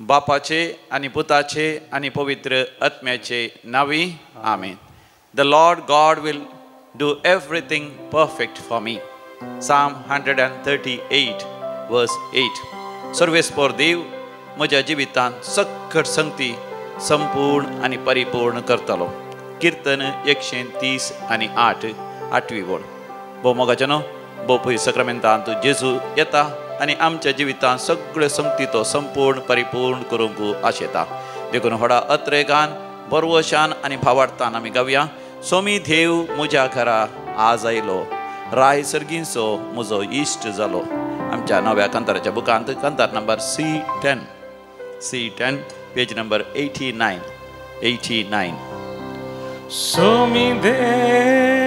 बापाचे आणि पुताचे आणि पवित्र आत्म्याचे नावी आमेन. The Lord God will do everything perfect for me. Psalm 138 verse 8. सर्वेस्पर देव म्हज्या जिवितांत सकट संगती संपूर्ण आणि परिपूर्ण करतलो. कीर्तन 130 आणि 8 8वी वड. भोव मोगाचनो भोव पयस सक्रामेंतांत जेजू येता आणि आमच्या जिवितांत सगळ्यो संगती तो संपूर्ण परिपूर्ण करूंक आशेता. देखून व्हडा अत्रेगान बरवशान आणि भावार्थान आमी गावया. सोमी देव म्हज्या घरा आज आयलो, राय सर्गींचो म्हजो इश्ट जालो. आमच्या नव्या कंताराच्या बुकांत Kantar number C10 page number 89. सोमी देव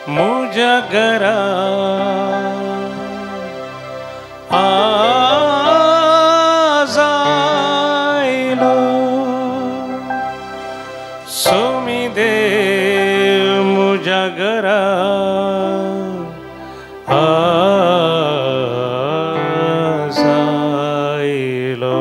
म्हज्या घरा आज आयलो, सोमी देव म्हज्या घरा आज आयलो.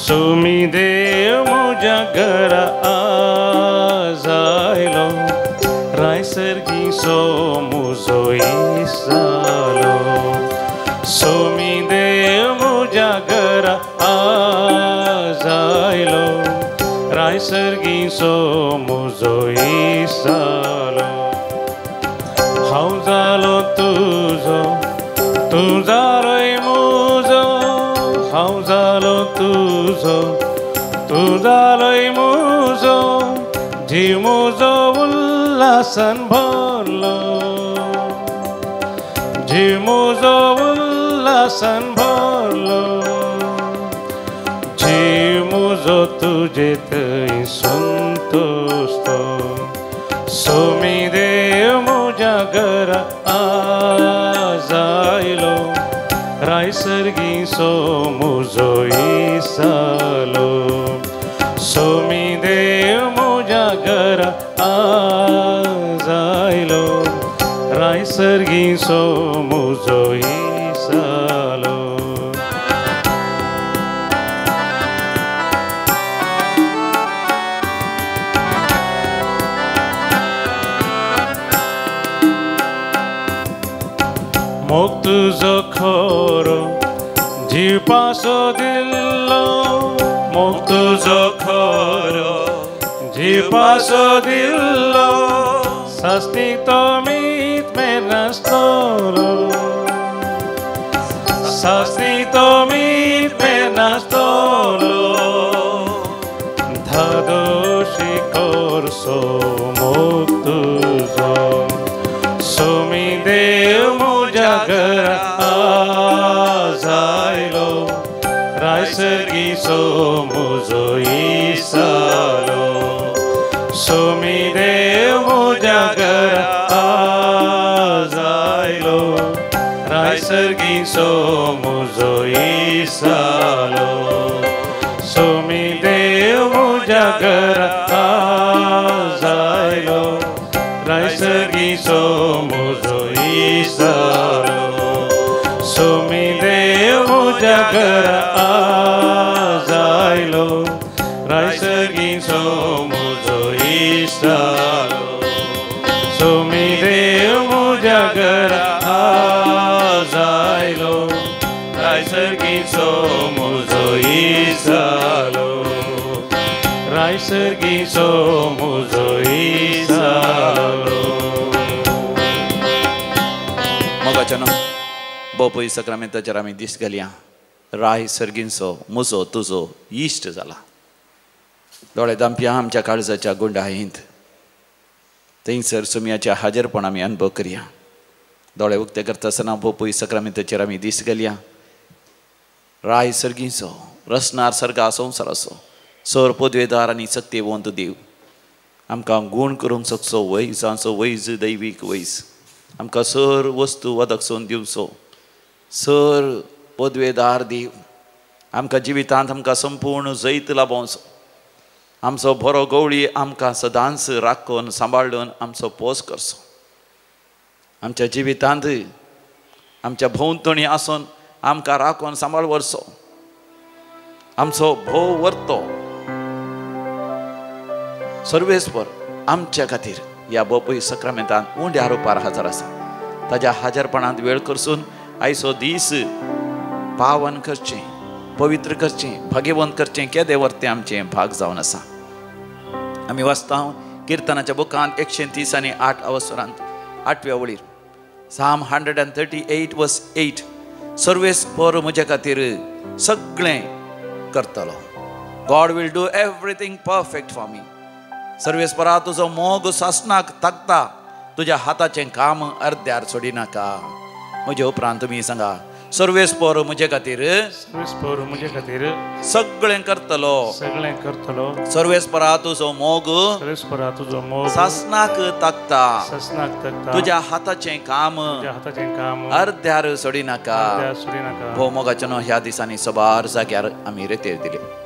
सोमी देव म्हज्या घरा आज आयलो, राय सर्गीचो म्हजो इश्ट जालो. सोमी देव म्हज्या घरा आज आयलो, राय सर्गीचो म्हजो इश्ट जालो. हांव जालो तुजो, तूं जालोय म्हजो. हांव जालो तुजो, तूं जालोय म्हजो. जीव म्हजो उल्हासान भरलो, जीव म्हजो उल्हासान भरलो. जीव म्हजो तुजे थंय संतोश्ट. सोमी देव म्हज्या घरा आज आयलो, राय सर्गीचो म्हजो इश्ट जालो. सोमी देव म्हज्या घरा आज आयलो, राय सर्गीचो म्हजो इश्ट जालो. मोग तुजो खरो जीव पासो दिल्लो. मोग तुजो खरो जीव पासो दिल्लो. सास्ती तो मीत में नास्तलो, सास्ती तो मीत में नास्तलो. धादोशी करसो मोग तुजो. सोमी देव म्हज्या घरा आज आयलो, राय सर्गीचो म्हजो इश्ट जालो. सोमी देव म्हज्या घरा आज आयलो, राय सर्गीचो म्हजो इश्ट जालो. सोमी देव म्हज्या घरा आज आयलो, राय सर्गीचो म्हजो इश्ट जालो. सोमी देव म्हज्या घरा आज आयलो, राय सर्गीचो म्हजो इश्ट जालो. सोमी देव म्हज्या घरा आज आयलो, राय सर्गीचो म्हजो इश्ट जालो. राय सर्गीचो म्हजो इश्ट जालो. मोगाचनो भोव पयस सक्रामेंताचेर आमी दीस घालया. राय सर्गींचो म्हजो तुजो इश्ट जाला. दोळे दामप्या आमच्या काळजाच्या गुंडाळींत थंयसर सुमयाच्या हाजीरपण आमी अनुभव करया. दोळे उक्ते करता आसतना भोव पयस सक्रामेंताचेर आमी दीस घालया. राय सर्गींचो रचणार सर्गा संवसाराचो सर पदवेदार आनी सत्यवंत देव आमकां गूण करूंक शकचो वैजांचो वैज दैवीक वैज आमकां सर वस्तू वदकसून दिवचो, सर पदवेदार दीव, आमकां जिवितांत आमकां संपूर्ण जैत लाभोवचो, आमचो बरो गवळी आमकां सदांच राखून सांबाळून आमचो पोस करचो, आमच्या जिवितांत आमच्या भोंवतणी आसून आमकां राखून सांबाळ व्हरचो, आमचो भोव व्हरतो सर्वेस्पर आमच्या खातीर ह्या बोपय सक्रामेंतांत उंड्या रुपार हजर आसा. ताज्या हजरपणांत वेळ करसून आयचो दीस पावन करचें, पवित्र करचें, भाग्यवंत करचें केदें वर्तें आमचें भाग जावन आसा. आमी वाचता किर्तनाच्या बुकांत 130 आनी 8 अवसरांत 8व्या वळीर Psalm 138 verse 8 सर्वेस्पर म्हज्या खातीर सगळें करतलो. God will do everything perfect for me. सर्वेस्परा तुजो मोग सासनाक ताकता, तुज्या हाताचें काम अर्द्यार सोडिनाका. म्हजे उपरांत तुमी सांगा, सर्वेस्पर म्हजे खातीर सगळें करतलो. सर्वेस्परा तुजो मोग सासनाक ताकता, तुज्या हाताचें काम अर्द्यार सोडिनाका. भोव मोगाच्या न्हू ह्या दिसांनी सबार जाग्यार आमी रेतेर दिले.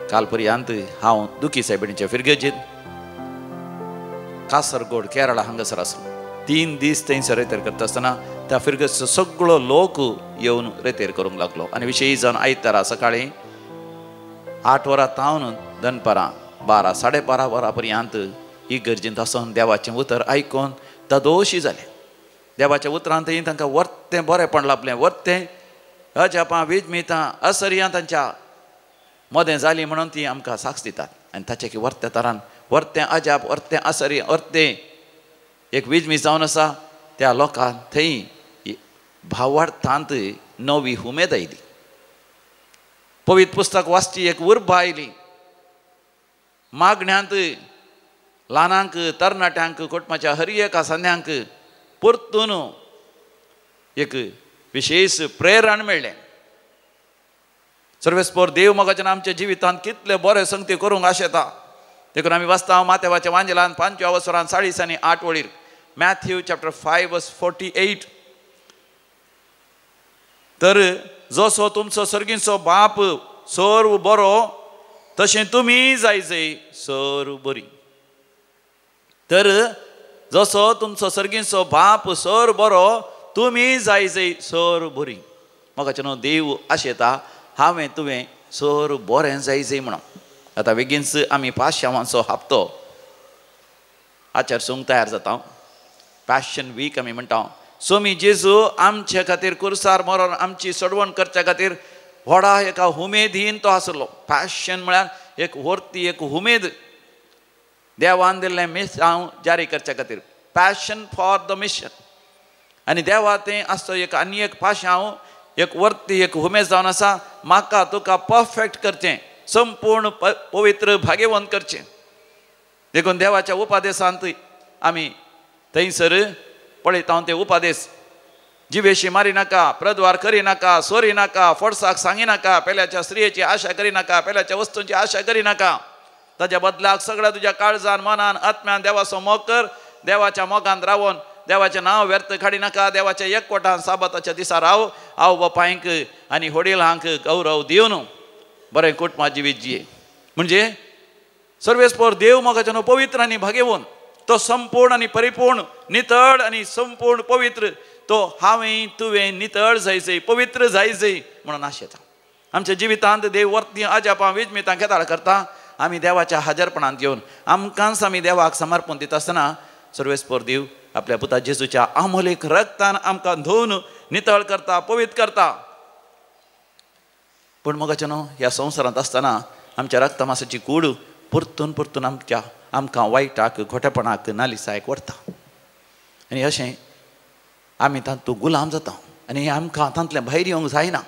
काल पर्यंत हांव दुखी सायबिणीच्या फिरगेजीत कासरगोड केरळा हांगासर आसलो. 3 दीस थंयसर रेतेर करता आसतना त्या फिरगेचो सगळो लोक येवन रेतेर करूंक लागलो. आनी विशेश जावन आयतारा सकाळीं 8 वरां तावन दनपारां 12 साडे 12 वरां पर्यंत इगर्जींत आसून देवाचें उतर आयकून दादोशी जालें. देवाच्या उतरांतय तांकां वर्तें बरेंपण लाभलें. वर्तें अजापां विजमितां असरियां तांच्या मदें जाली म्हणून ती आमकां साक्ष दितात. आनी ताचे की वर्त्या तरान वर्तें अजाप, वर्तें असरी, वर्तें एक विजमी जावन आसा. त्या लोकांक थंय भावार्थांत नवी उमेद आयली. पवित्र पुस्तक वाचची एक उर्बा आयली. मागण्यांत ल्हानांक, तरणाट्यांक, कुटुंबाच्या हर एका संद्यांक परतून एक विशेष प्रेरण मेळ्ळें. सर्वेस्पर देव मोगाच्यान आमच्या जिवितांत कितले बरे संगती करूंक आशेता. देखून आमी वाचता माथेवाच्या वांजेलांत 5व्या अवसरांत 40 आनी 8 वळीर मॅथ्यू चॅप्टर 5 verse 48 तर जसो तुमचो सर्गीचो बाप सर्व बरो तशें तुमी जायजय सर्व बरी. तर जसो तुमचो सर्गीचो बाप सर्व बरो तुमी जायजय सर्व बरी. मोगाचें न्हू देव आशेता हांवें तुवें सर्व बरें जायजय म्हणून. आतां बेगीनच आमी 500वांचो हप्तो आचार तयार जाता. पॅशन वीक आमी म्हणटा. स्वामी जेजू आमचे खातीर कुर्सार मरोन आमची सोडवण करच्या खातीर व्हडा एका उमेदीन तो आसलो. पॅशन म्हळ्यार एक व्हरती, एक उमेद देवान दिल्लें मिशन जारी करच्या खातीर. Passion for the mission. आनी देवा तें आसतो एक आनी एक पाशांव, एक वर्ती, एक उमेद जावन आसा. म्हाका तुका परफेक्ट करचें, संपूर्ण पवित्र भाग्यवंत करचें. देखून देवाच्या उपादेशांत आमी थंयसर पळयता ते उपादेश. जिवेशी मारी नाका, प्रद्वार करी नाका, सोरी नाका, फोडसाक सांगी नाका, पेल्याच्या स्त्रियेची आशा करी नाका, पेल्याच्या वस्तूंची आशा करी नाका. ताच्या बदलाक सगळ्या तुज्या काळजान, मनान, आत्म्यान देवाचो मोग कर. देवाच्या मोगांत रावून देवाचें नांव व्यर्थ काडी नाका. देवाच्या एकवटान साबाताच्या दिसा राव. आवय बापायक आनी वडिलांक गौरव दिवन बरें कुटुंबां जिवीत जिये. म्हणजे सर्वेस्पर देव मोगाच्यान पवित्र आनी भाग्यवंत तो संपूर्ण आनी परिपूर्ण, नितळ आनी संपूर्ण पवित्र तो हांवें तुवें नितळ जायचें, पवित्र जायचें म्हणून आशेता. आमच्या जिवितांत देव वर्ती अजापां विजमितां केदार करता. आमी देवाच्या हजरपणांत येवन आमकांच आमी देवाक समर्पण दिता आसतना सर्वेस्पर देव आपल्या पुता जेजूच्या अमोलीक रक्तान आमकां धुवन नितळ करता, पवित्र करता. पूण मोगाचें न्हू ह्या संवसारांत आसतना आमच्या रक्तमासाची कूड परतून परतून आमकां वायटाक, खोटेपणाक, नालिसायक व्हरता. आनी अशें आमी तातूंत गुलाम जाता. आनी आमकां तांतलें भायर येवंक जायना.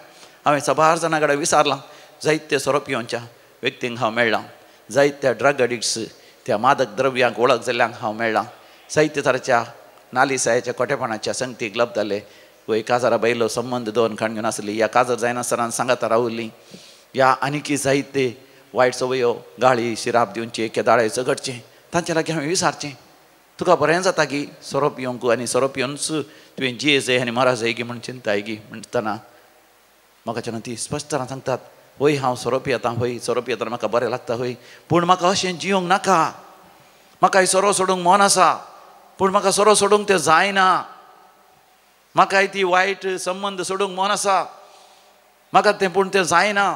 हांवें सबार जाणां कडेन विचारलां. जायत्या सोरोपियोंच्या व्यक्तींक हांव मेळ्ळां. जायत्या ड्रग एडिक्ट्स, त्या मादक द्रव्यांक वळख जाल्ल्यांक हांव मेळ्ळां. जायत्या तराच्या नालिसायेच्या खोटेपणाच्या संगतीक लब जाले. एक काजारा बैलो संबंद 2 खाण घेवन आसली. ह्या काजार जायनासतना सांगाता रावल्लीं. ह्या आनीक जायते वायट सवयो, गाळी, शिराप दिवचे, केदाळे झगडचें तांचे लागीं हांवें विचारचें. तुका बरें जाता की सोरोप येवंक आनी सोरोप येवनच तुवें जियेजय आनी माराजय गी म्हण चिंताय गी म्हणटना म्हाका जेन्ना ती स्पश्टतान सांगतात होय हांव सोरोप येतां होय सोरोप येतना म्हाका बरें लागता होय पूण म्हाका अशें जियोंक नाका म्हाका सोरो सोडूंक मन आसा पूण म्हाका सोरो सोडूंक तें जायना म्हाका ती वायट संबंद सोडूंक मन आसा म्हाका तें पूण तें जायना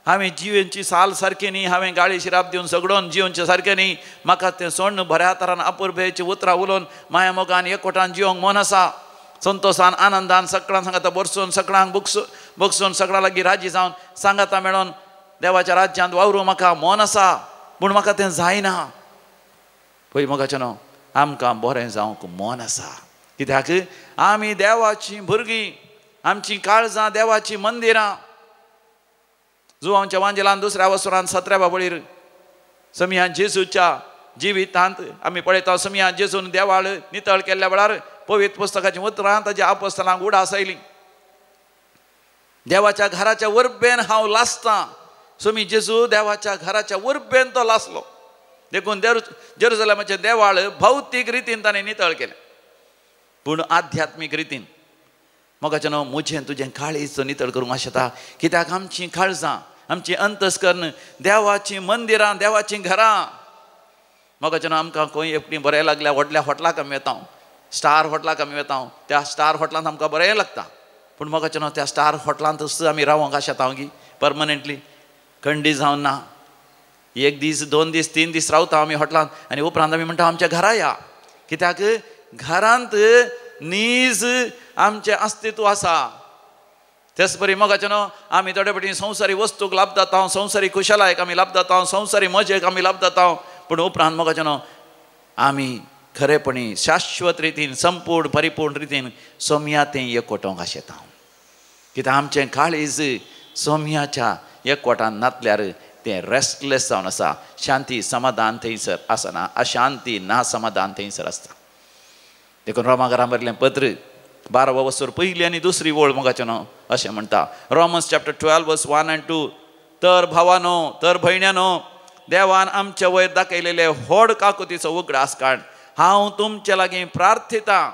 हांवें जिवेची साल सारकी न्ही हांवें गाळी शिराप दिवन सगळोन जिवनचें सारकें न्ही म्हाका तें सोडून बऱ्या तरान आपुरबेची उतरां उलोवन माया मोगान एकवटान जियोंक मन आसा संतोशान आनंदान सगळ्यांक सांगाता बरसून सगळ्यांक बगसून सगळ्यां लागीं राजी जावन सांगाता मेळोन देवाच्या राज्यांत वावरूं म्हाका मन आसा पूण म्हाका तें जायना पळय मोगाचें आमकां बरें जावंक मन आसा कित्याक आमी देवाचीं भुरगीं आमचीं काळजां देवाचीं मंदिरां जुवांच्या वांजेलान दुसऱ्या वसुरान 17व्या बाबळीर समियान जेजूच्या जिवितांत आमी पळयता समियान जेजून देवाळ नितळ केल्ल्या वेळार पवित्र पुस्तकाची उतरां ताच्या आपोस्तलांक उडास आयली देवाच्या घराच्या वरबेन हांव लासतां समी जेजू देवाच्या घराच्या वरबेन तो लासलो देखून जेरुसलेमाचें देवाळ भौतीक रितीन ताणें नितळ केलें पूण आध्यात्मीक रितीन मोगाचें म्हजें तुजें काळीज नितळ करूंक आशेता कित्याक आमचीं काळजां आमची अंतस्करण देवाचीं मंदिरां देवाचीं घरां मोगाचें आमकां खंय एकटी बरें लागल्या व्हडल्या हॉटलाक आमी वता स्टार हॉटलाक आमी वता त्या स्टार हॉटलांत आमकां बरें लागता पूण मोगाचें त्या स्टार हॉटलांतच आमी रावंक आशेता गी परमनंटली खंडी जावन ना 1 दीस 2 दीस 3 दीस रावता आमी हॉटलांत आनी उपरांत आमी म्हणटा आमच्या घरा या कित्याक घरांत नीज आमचें अस्तित्व आसा तेच परी मोगाचें आमी थोडे फावटी संवसारी वस्तूक लाभ जाता संवसारी कुशलायक आमी लाभ जाता संवसारी मजेक आमी लाभ जाता पूण उपरांत मोगाचें आमी खरेपणी शाश्वत रितीन संपूर्ण परिपूर्ण रितीन सोम्यातें एकवटोंक आशेता कित्याक आमचें काळीज सोम्याच्या एकवटान नातल्यार तें रेस्टलेस जावन आसा शांती समाधान थंयसर आसना अशांती ना समाधान थंयसर आसता देखून रोमाकारां बरयलें पत्र 12 वसर पयली आनी दुसरी वळ मोगाचें अशें म्हणटा रोमन्स चॅप्टर 12 वर्स 1 and 2 तर भावानो तर भयण्यानो देवान आमचे वयर दाखयलेले व्हड काकुतीचो उगडास काण हांव तुमचे लागीं प्रार्थितां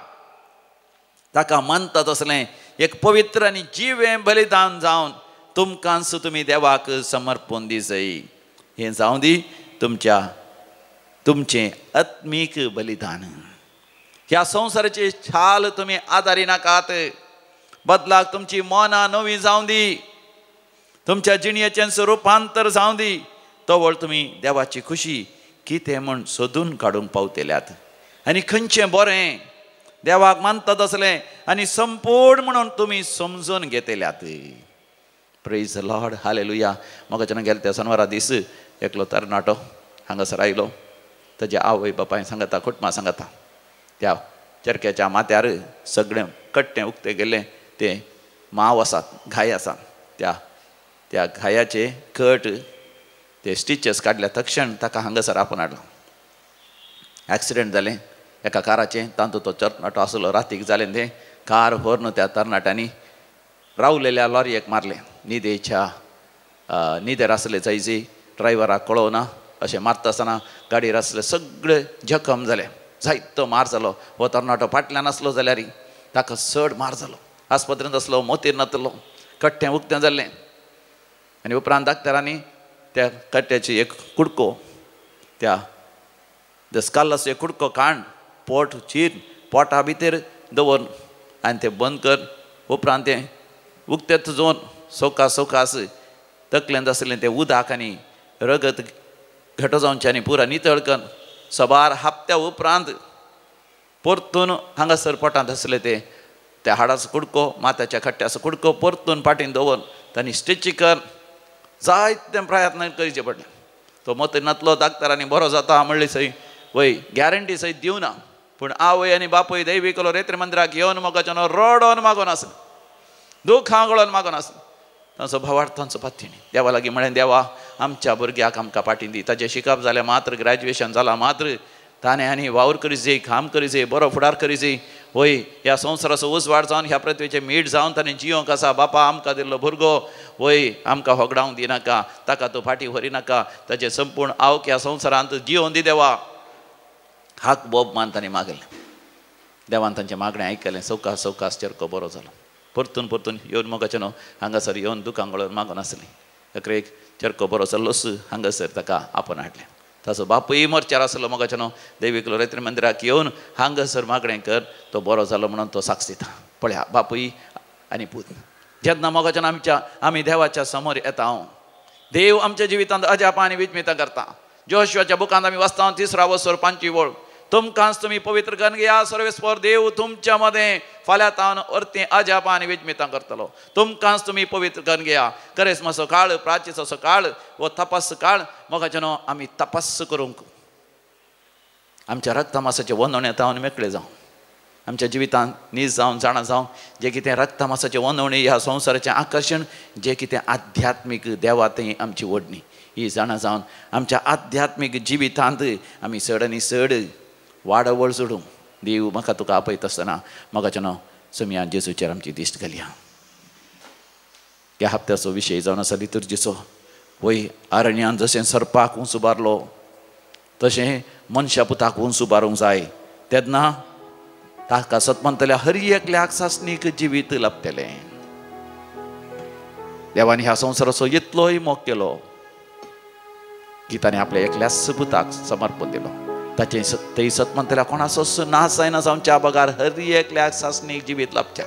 ताका मानता तसलें एक पवित्र आनी जिवें बलिदान जावन तुमकांच तुमी देवाक समर्पण दी जाय हें जावं दी तुमचें आत्मीक बलिदान ह्या संवसाराची छाल तुमी आदारी नाकात बदलाक तुमची मनां नवी जावं दी तुमच्या जिणयेचें रुपांतर जावं दी तोवळ तुमी देवाची खुशी कितें म्हूण सोदून काडूंक पावतेल्यात आनी खंयचें बरें देवाक मानता तसलें आनी संपूर्ण म्हणून तुमी समजून घेतल्यात प्रेज द लॉर्ड हालेलुया मोगाचें गेल्या त्या शनिवारा दीस एकलो तरणाटो हांगासर आयलो ताच्या आवय बापाय सांगता कुटुंबा सांगता त्या चरक्याच्या माथ्यार सगळें कट्टें उक्तें गेल्लें तें माव आसात घाय आसा त्या घायाचे कट ते स्टिचेस काडल्या तक्षण ताका हांगासर आपण हाडलो एक्सिडेंट जालें एका काराचें तातूंत तो तरणाटो आसलो रातीक जालें तें कार व्हरून त्या तरणाट्यांनी रावलेल्या लॉरयेक मारलें न्हिदेर आसले जायजी ड्रायव्हराक कळोवना अशें मारता आसतना गाडयेर आसले सगळे जखम जाले जायतो मार जालो हो तरणाटो फाटल्यान आसलो जाल्यार ताका चड मार जालो आस्पत्रेंत आसलो मोतीर नातलो कट्टें उक्तें जाल्लें आनी उपरांत डाक्टरांनी त्या कट्ट्याची एक कुडको त्या स्कल्लाचो एक कुडको काण पोट चीर पोटा भितर दवर आनी तें बंद कर उपरांत तें उक्तें जोन सोकास तकलेंत आसलें तें उदक आनी रगत घटो जावचें आनी पुरा नितळ कर सबार हप्त्या उपरांत परतून हांगासर पोटांत आसलें त्या हाडाचो कुडको माथ्याच्या कट्ट्याचो कुडको परतून पाटीन दवर तांणी स्टिची कर जायते प्रयत्न करचे पडले तो मोती नातलो डाक्टरांनी बरो जाता म्हणली सई वय गॅरंटी सयत दिवना पूण आवय आनी बापूय दैविकलो रेत्री मंदिराक येवन मोगाचें रडोन मागोन आसले दूख हांगळोन मागोन आसले तांचो भावार्थ तांचो पातीणी देवा लागीं म्हळें देवा आमच्या भुरग्याक आमकां पाटी दी ताचें शिकप जालें मात्र ग्रॅज्युएशन जालां मात्र ताणें आनी वावर करी जाय काम करी जाय बरो फुडार करी जाय वय ह्या संवसाराचो उसवाड जावन ह्या पृथ्वीचें मीठ जावन ताणें जियोंक आसा बापा आमकां दिल्लो भुरगो वय आमकां होगडावंक दिनाका ताका तूं फाटीं व्हरिनाका ताचें संपूर्ण आवक ह्या संवसारांत जियोन दी देवा हाक बोब मान तांणी मागलें. देवान तांचें मागणें आयकलें. सवकास सवकास चरको बरो जालो. परतून परतून येवन मोगाचें न्हू हांगासर येवन दुकान गळोवन मागून आसलीं. एक चरको बरो जाल्लोस हांगासर ताका आपोवन हाडलें. ताचो बापूय मोर्चार आसलो मोगाचें न्हू. देवीकुलो रेत्री मंदिराक येवन हांगासर मागणें कर तो बरो जालो म्हणून तो साक्ष दिता. पळया बापूय आनी पूत जेन्ना मोगाचें आमी देवाच्या समोर येता देव आमच्या जिवितांत अजाप आनी विस्मितां करता. जोशुआच्या बुकांत आमी वाचता 3 वसोर 5 वळ तुमकांच तुमी पवित्र करून घेया सर्वेस्पर देव तुमच्या मदें फाल्यां तावन अर्थे अजाप आनी विस्मितां करतलो. तुमकांच तुमी पवित्र करून घेया. करेस्माचो काळ प्राचीचो काळ वो तपास काळ मोगाचें न्हू आमी तपास करूंक आमच्या रक्तमासाचे वंदवणे तावन मेकळे जावं. आमच्या जिवितांत नीज जावन जाणा जावं जें कितें रक्तमासाचें वंदवणी ह्या संवसाराचें आकर्शण जें कितें आध्यात्मीक देवातय आमची ओडणी ही जाणा जावन आमच्या आध्यात्मीक जिवितांत आमी चड आनी चड वाडवळ जोडूंक देव म्हाका तुका आपयता आसतना मोगाचें न्हू समियान जेजूचेर आमची दिश्ट घालया. ह्या हप्त्याचो विशय जावन आसा लितुर्जीचो. वय अरण्यांत जशें सर्पाक उंच उबारलो तशें मनशा पुताक उंच उबारूंक जाय. तेन्ना ताका सतमंतल्या हर एकल्याक सासणीक जिवीत लाभतलें. देवान ह्या संवसाराचो इतलोय मोग केलो की ताणें आपल्या एकल्याच पुताक समर्पण दिलो. ताचे तेय सतमंतल्या कोणाचोच नाश जायना जावच्या बगार हर एकल्याक सासणीक जिवीत लाभच्या.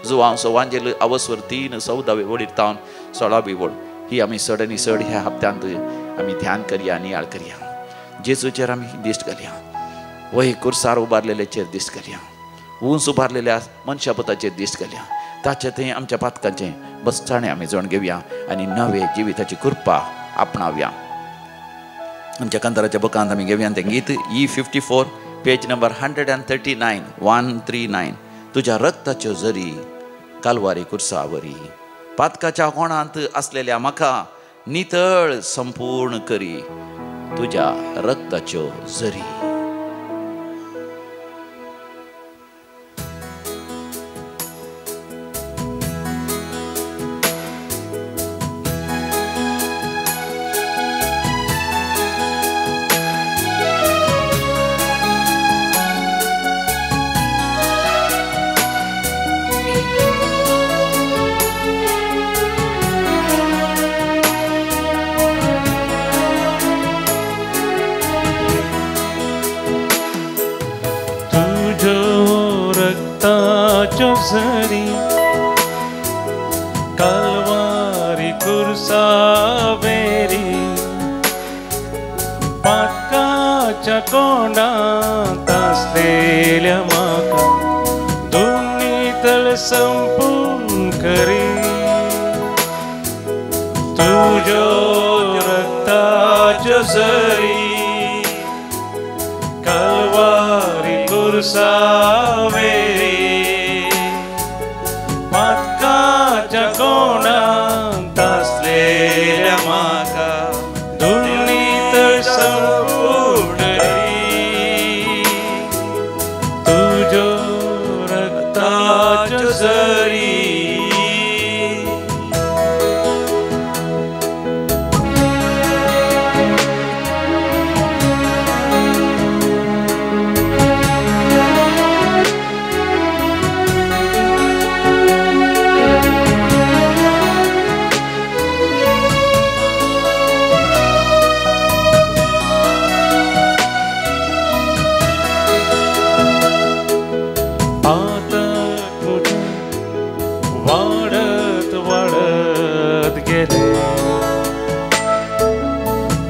जुवांव सवांजेल अवस्वर 3:14 वळीर तावन 16 वळ ही आमी चड आनी चड ह्या हप्त्यांत आमी ध्यान करया नियाळ करया. जेजूचेर आमी दिश्ट घालया. वय कुर्सार उबारलेल्याचेर दिश्ट घालया. उंच उबारलेल्या मनशापुताचेर दिश्ट घालया. ताचे थंय आमच्या पातकांचें बसताणें आमी जण घेवया आनी नवे जिविताची कृपा आपणावया. आमच्या कांताराच्या बुकांत आमी घेवया तें गीत E54 पेज नंबर 139 139. तुज्या रक्ताच्यो झरी कालवारी कुर्सावरी पातकाच्या कोणांत असलेल्या म्हाका नितळ संपूर्ण करी तुज्या रक्ताच्यो झरी. झरी कालवारी कुर्सावेरी पातकाच्या कोंडांत आसलेल्या म्हाका दोन्ही तळ संपूर्ण करी तुज्यो रक्ताच्यो झरी कालवारी कुर्सावेरी पातकाच्या कोंडांत आसलेल्या म्हाका दोन्ही तळ संपूर्ण करी तुज्यो रक्ताच्यो झरी.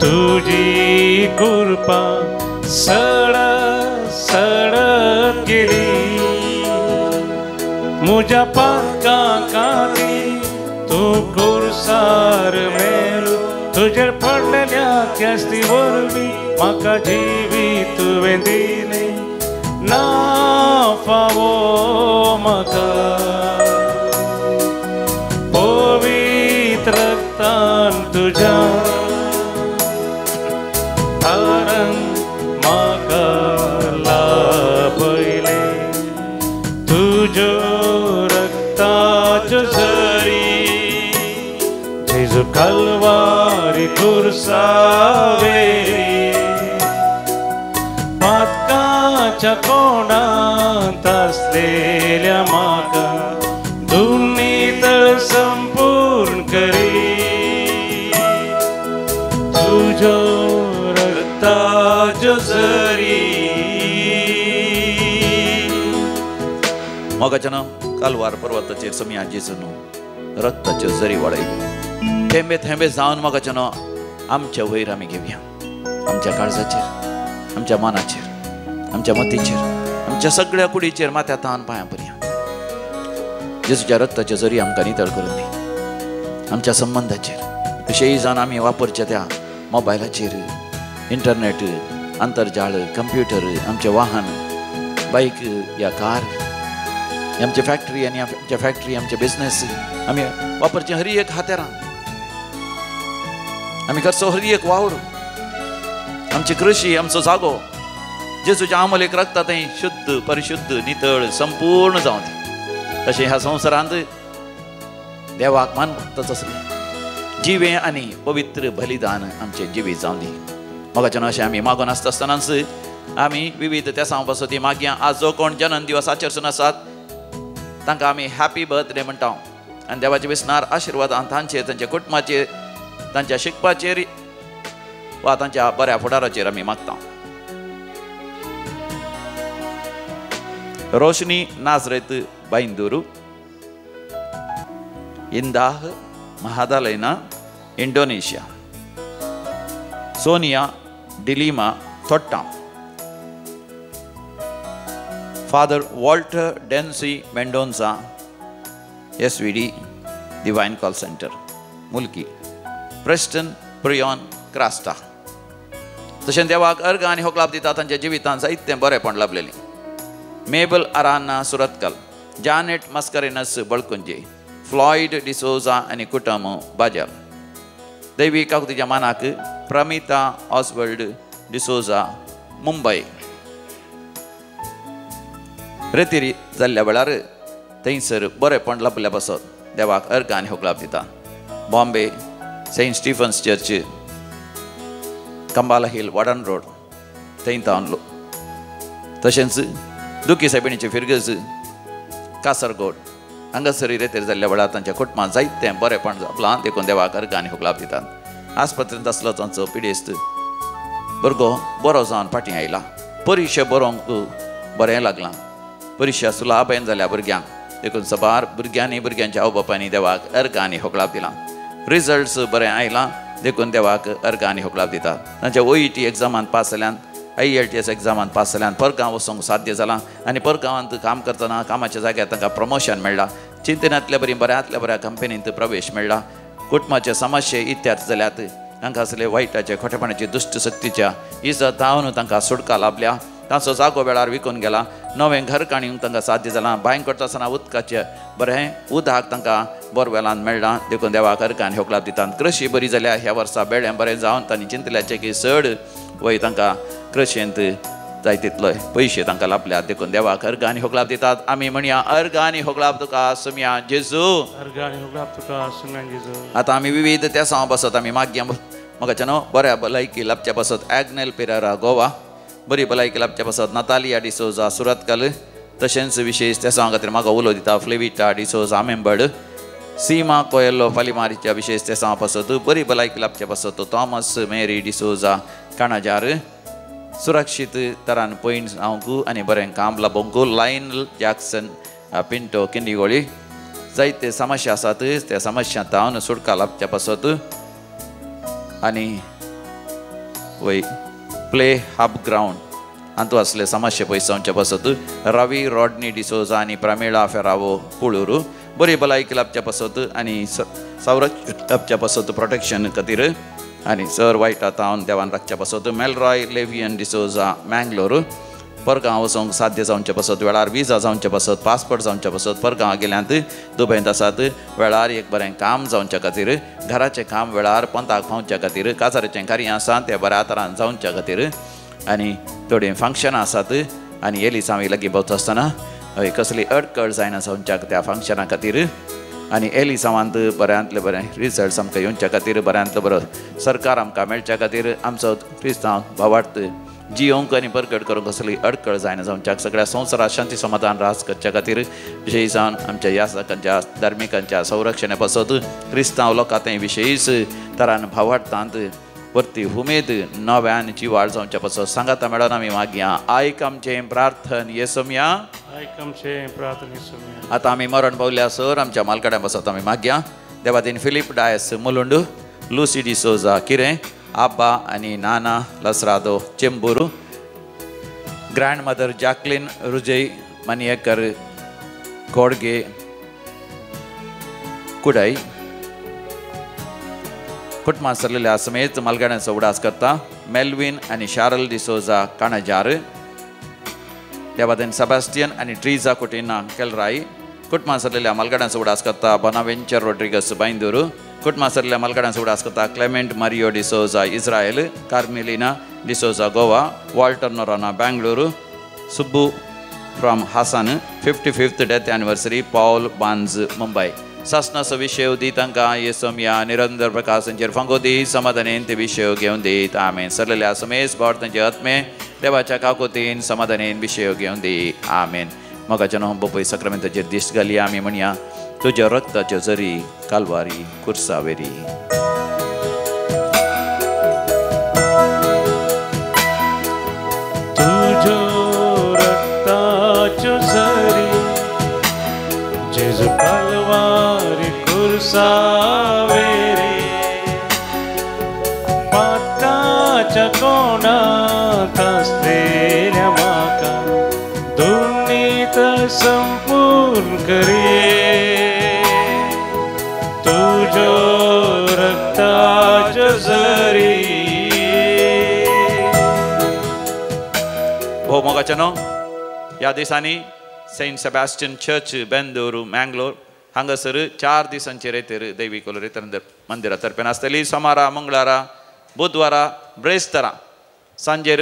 तुझी कृपा सडत सडत गेली म्हज्या पातकां खातीर तूं कुर्सार मेलो तुजेर पडलेल्या क्यास्ती वरवीं म्हाका जिवीत तुवें दिलें ना फावो म्हाका पवित्र रक्तान तुज्या म्हाका लाभयले तुज्यो रक्ताच्यो झरी जेजू कालवारी कुर्सावेरी पातकां देवाच्या कोणांत असलेल्या म्हाका दोन्ही तळ संपूर्ण करी तुझ्यो रक्ताच्यो झरी. मोगाच्यान कालवार पर्वताचेर समिया जेजून रक्ताच्यो झरी वळय थेंबे थेंबे जावन मोगाच्यान आमच्या वयर आमी घेवया. आमच्या काळजाचेर, आमच्या मनाचेर, आमच्या मतीचेर, आमच्या सगळ्या कुडीचेर माथ्या तान पांयां पर्यंत जेजूच्या रक्ताच्यो झरी आमकां नितळ करून दी. आमच्या संबंधाचेर विशयी जावन आमी वापरच्या त्या मोबायलाचेर, इंटरनेट, आंतरजाळ, कंप्युटर, आमचे वाहन, बाईक या कार, आमची फॅक्टरी आणि आमच्या फॅक्टरी, आमचे बिझनेस आमी वापरचे हरी एक हात्यारां, आमी करचो हरी एक वावर, आमची कृषी, आमचो जागो जेजूच्या आमलेक रक्ता थंय शुद्ध, परिशुद्ध, नितळ, संपूर्ण जावं दी. तशें ह्या संवसारांत देवाक मानतच आसलें जिवे आनी पवित्र बलिदान आमचे जिवी जावं दी. मोगाच्यान अशें आमी मागून आसतनाच आमी विविध त्या सांगपासती मागया. आज जो कोण जन्म दिवस आचरसून आसात तांकां आमी हॅपी बर्थडे म्हणटा आनी देवाचे विस्नार आशिर्वादान तांचेर, तांच्या कुटुंबाचेर, तांच्या शिकपाचेर वा तांच्या बऱ्या फुडाराचेर आमी मागता. Roshni Nazareth Baindur, Indah Magdalena Indonesia, Sonia D'Lima Thotta, father Walter Dency Mendonca SVD divine call centre Mulki, Preston Priyan Crasta. तशें देवाक अर्घ आनी होकलाप दिता तांच्या जिवितांत जायतें बरेंपण लाभलेलीं. Mabel Aranha Surathkal, Janet Mascarenhas Balkunje, Floyd D'Souza आनी कुटुंब बाजल. दैवी काकुतीच्या मानाक प्रमिता ऑसवर्ल्ड डिसोजा मुंबय. रेतीरी जाल्ल्या वेळार थंयसर बरेंपण लाभल्या पासत देवाक अर्घ आनी होकलाप दिता. Bombay saint Stephen's church, Cumballa hill, Warden road थंय तावन. तशेंच दुखी सायबिणीचे फिरगज कासरगोड हांगासरी रेतेर जाल्ल्या वेळार तांच्या कुटुंबांत जायतें बरेंपण लाभलां देखून देवाक अर्घ आनी होकलाप दितात. आस्पत्रेंत आसलो तांचो पिडेस्त भुरगो बरो जावन फाटीं आयला. परिक्षा बरोवंक बरें लागलां. परिक्षा सुलाभेन जाल्या भुरग्यांक देखून सबार भुरग्यांनी भुरग्यांच्या आवय बापायनी देवाक अर्घ आनी होकलाप दिलां. रिजल्ट्स बरें आयलां देखून देवाक अर्घ आनी होकलाप दितात. तांच्या OET एग्जामांत पास जाल्यान, IELTS एग्जामांत पास जाल्यान परगांव वचूंक साध्य जालां आनी परगांवांत काम करतना कामाच्या जाग्यार तांकां प्रमोशन मेळ्ळां. चिंतनांतल्या बरी बऱ्यांतल्या बऱ्या कंपनींत प्रवेश मेळ्ळा. कुटुंबाचे समस्ये इत्यार्थ जाल्यात. तांकां असले वायटाचे खोटेपणाचे दुश्ट शक्तीच्या इजत जावन तांकां सुटका लाभल्या. तांचो जागो वेळार विकून गेला. नवें घर काडूंक तांकां साध्य जालां. बांय करता आसतना उदकाचें बरें उदक तांकां बोरवेलान मेळ्ळां देखून देवाक अर्घ आनी होकलाप दितात. कृशी बरी जाल्या. ह्या वर्सा बेळ्ळें बरें जावन तांणी चिंतल्याचें की चड वय तांकां कृशेंत जाय तितलोय पयशे तांकां लाभल्यात देखून देवाक अर्घ आनी होकलाप दितात. आमी म्हणया अर्घ आनी होकलाप तुका सुम्या जेजू. अर्घ आनी होकलाप तुका सुम्या जेजू. आतां आमी विविध त्या सांग पासत आमी मागया म्हाका न्हू बऱ्या भलायकी लाभच्या पासत ॲग्नेल पेरेरा गोवा, बरी भलायकी लाभच्या पासत नातालिया डिसोजा सुरतकल. तशेंच विशेश त्या सांगा खातीर म्हाका उलो दिता फ्लेविटा डिसोजा मेंबर्ड, सीमा कोयेल्लो फालिमारीच्या विशेश त्या सांग पासत बरी भलायकी लाभच्या पासत थॉमस मेरी डिसोजा काणाजार. सुरक्षीत तरान पयण जावंक आनी बरें काम लाभोवंक लायनल जॅक्सन पिंटो किंडिगोळी. जायते समस्या आसात त्या समस्या तावन सुटका लाभच्या पासत आनी वय प्ले हब ग्राउंड हातूंत असले समस्या पयसावचे पासत रवी रॉडनी डिसोजा आनी प्रमिळा फेरावो कुळूर बरी भलायकी लाभच्या पासत आनी संरक्षण लाभच्या पासत प्रोटेक्शन खातीर आनी सर वायटा तावन देवान राखच्या पासत मेलरॉय लेवियन डिसोजा मँगलोर. परगांव वचोंक साध्य जावचे पासत वेळार विजा जावचे पासत पासपोर्ट जावचे पासत परगांव गेल्यांत दुबयंत आसात वेळार एक बरें काम जावच्या खातीर घराचें काम वेळार पंथाक पावच्या खातीर काजाराचें कार्य आसा तें बऱ्या तरान जावच्या खातीर आनी थोडीं फंक्शनां आसात आनी एलिसांवी लागीं भोंवता आसतना कसली अडकळ जायना जावच्या त्या फंक्शना खातीर आनी एलिसांवांत बऱ्यांतले बरें रिजल्ट्स आमकां येवच्या खातीर बऱ्यांतलो बरो सरकार आमकां मेळच्या खातीर आमचो क्रिस्तांव भावार्थ जियोंक आनी परगट करूंक कसली अडकळ जायना जावच्याक सगळ्या संवसारात शांती समाधान रास करच्या खातीर विशयी जावन आमच्या याजकांच्या धार्मिकांच्या संरक्षणा पासत क्रिस्तांव लोकांते विशयीच तरान भावार्थांत वरती उमेद नव्यान जिवाळ जावच्या पासत सांगाता मेळोन आमी मागया आयक आमचें प्रार्थन येसुम्या आतां आमी मरण पावल्या सर आमच्या मालकाड्या पासत आमी मागया देवातीन फिलिप डायस मुलुंड लुसी डिसोजा किरें आब्बा आनी नाना लसरादो Chembur grand mother Jacqueline Rujay मनियेकर Kodage Kodai कुटुंबां सरलेल्या समेत मालगाड्यांचो उडास करता मेल्विन आनी शारल डिसोजा काणजार देवादेन सेबास्टियन आनी ट्रिजा कुटिना केलराई कुटुंबां सरलेल्या मालगाड्यांचो उडास करता बोनावेंचर रोड्रिगस बांदूर कुटुंबां सरलेल्या मालगाड्यांचो उडास करता Clement Mario D'Souza Israel Carmelina D'Souza Goa Walter Noronha Bengaluru Subbu from Hassan 55th death anniversary Paul बांज मुंबई सासनाचो विशय दी तांकां येसोम्या निरंतर प्रकाशांचेर फांगो दी समाधानेन ते विशय घेवन दीत आमेन सरलेल्या समेस भाव तांचे आत्मे देवाच्या काकोतीन समाधानेन विशय घेवन दी आमेन मोगाच्या न्हू बोपय सक्रामेंताचेर दिश्ट घाली आमी म्हणया तुज्या रक्ताच्यो जरी कालवारी कुर्सावेरी तुज्यो रक्ताच्यो जरी जेजू कालवारी कुर्सावेरी पातकाच्या कोणात असलेल्या म्हाका दुनीत संपूर्ण करी तुज्यो रक्ताच्यो जरी भोव मोगाच्या न्हू ह्या दिसांनी Saint Sebastian church Bendur Mangalore हांगासर 4 दिसांचे रेतेर दैवीक रेतर मंदिरा तर्फेन आसतली सोमारा मंगळारा बुधवारा ब्रेस्तारा सांजेर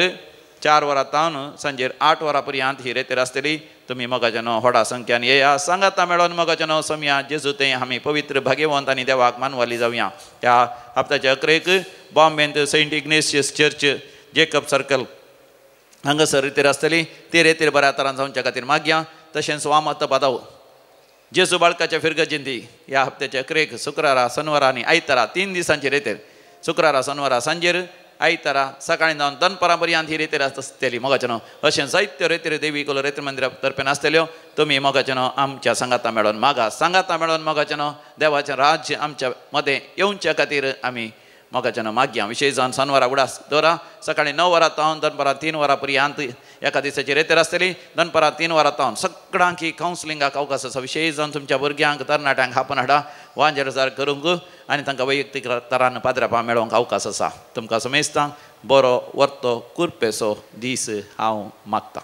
4 वरां तावन सांजेर 8 वरां पर्यंत ही रेतेर आसतली तुमी मोगाच्या न्हू व्हडा संख्यान येया सांगाता मेळोन मोगाच्या न्हू सोमया जेजू ते आमी पवित्र भाग्यवंत आनी देवाक मानवाली जावया ह्या हप्त्याच्या अकरेक बॉम्बेंत saint Ignatius church Jacob circle हांगासर रेतेर आसतली ती रेतेर बऱ्या तरान जावच्या खातीर मागया तशेंच वामत पादाव जेजू बाळकाच्या फिरगजिंती ह्या हप्त्याच्या अकरेक शुक्रारा शनिवारा आनी आयतारा 3 दिसांचे रेतेर शुक्रारा शनिवारा सांजेर आयतारा सकाळीं जावन दनपरां पर्यंत ही रेतेर आसतली मोगाच्या न्हू अशें जायत्यो रेतेर देवी कोलो रेतेर मंदिरा तर्फेन आसतल्यो तुमी मोगाच्या न्हू आमच्या सांगाता मेळोन मागा सांगाता मेळोन मोगाच्या न्हू देवाचें राज्य आमच्या मदें येवच्या खातीर आमी मोगाच्या न्हू मागया विशेश जावन शनिवारा उडास दवरा सकाळीं 9 वरां तावन दनपरां 3 वरां पर्यंत एका दिसाची रेतेर आसतली दनपरां 3 वरां तावन सगळ्यांक ही कावन्सिलिंगाक अवकाश आसा विशेश जावन तुमच्या भुरग्यांक तरणाट्यांक हापून हाडा वांजेर करूंक आनी तांकां वैयक्तीक तरान पाद्रापा मेळोवंक अवकाश आसा तुमकां समेस्तांक बरो वर्तो कुरपेचो दीस हांव मागतां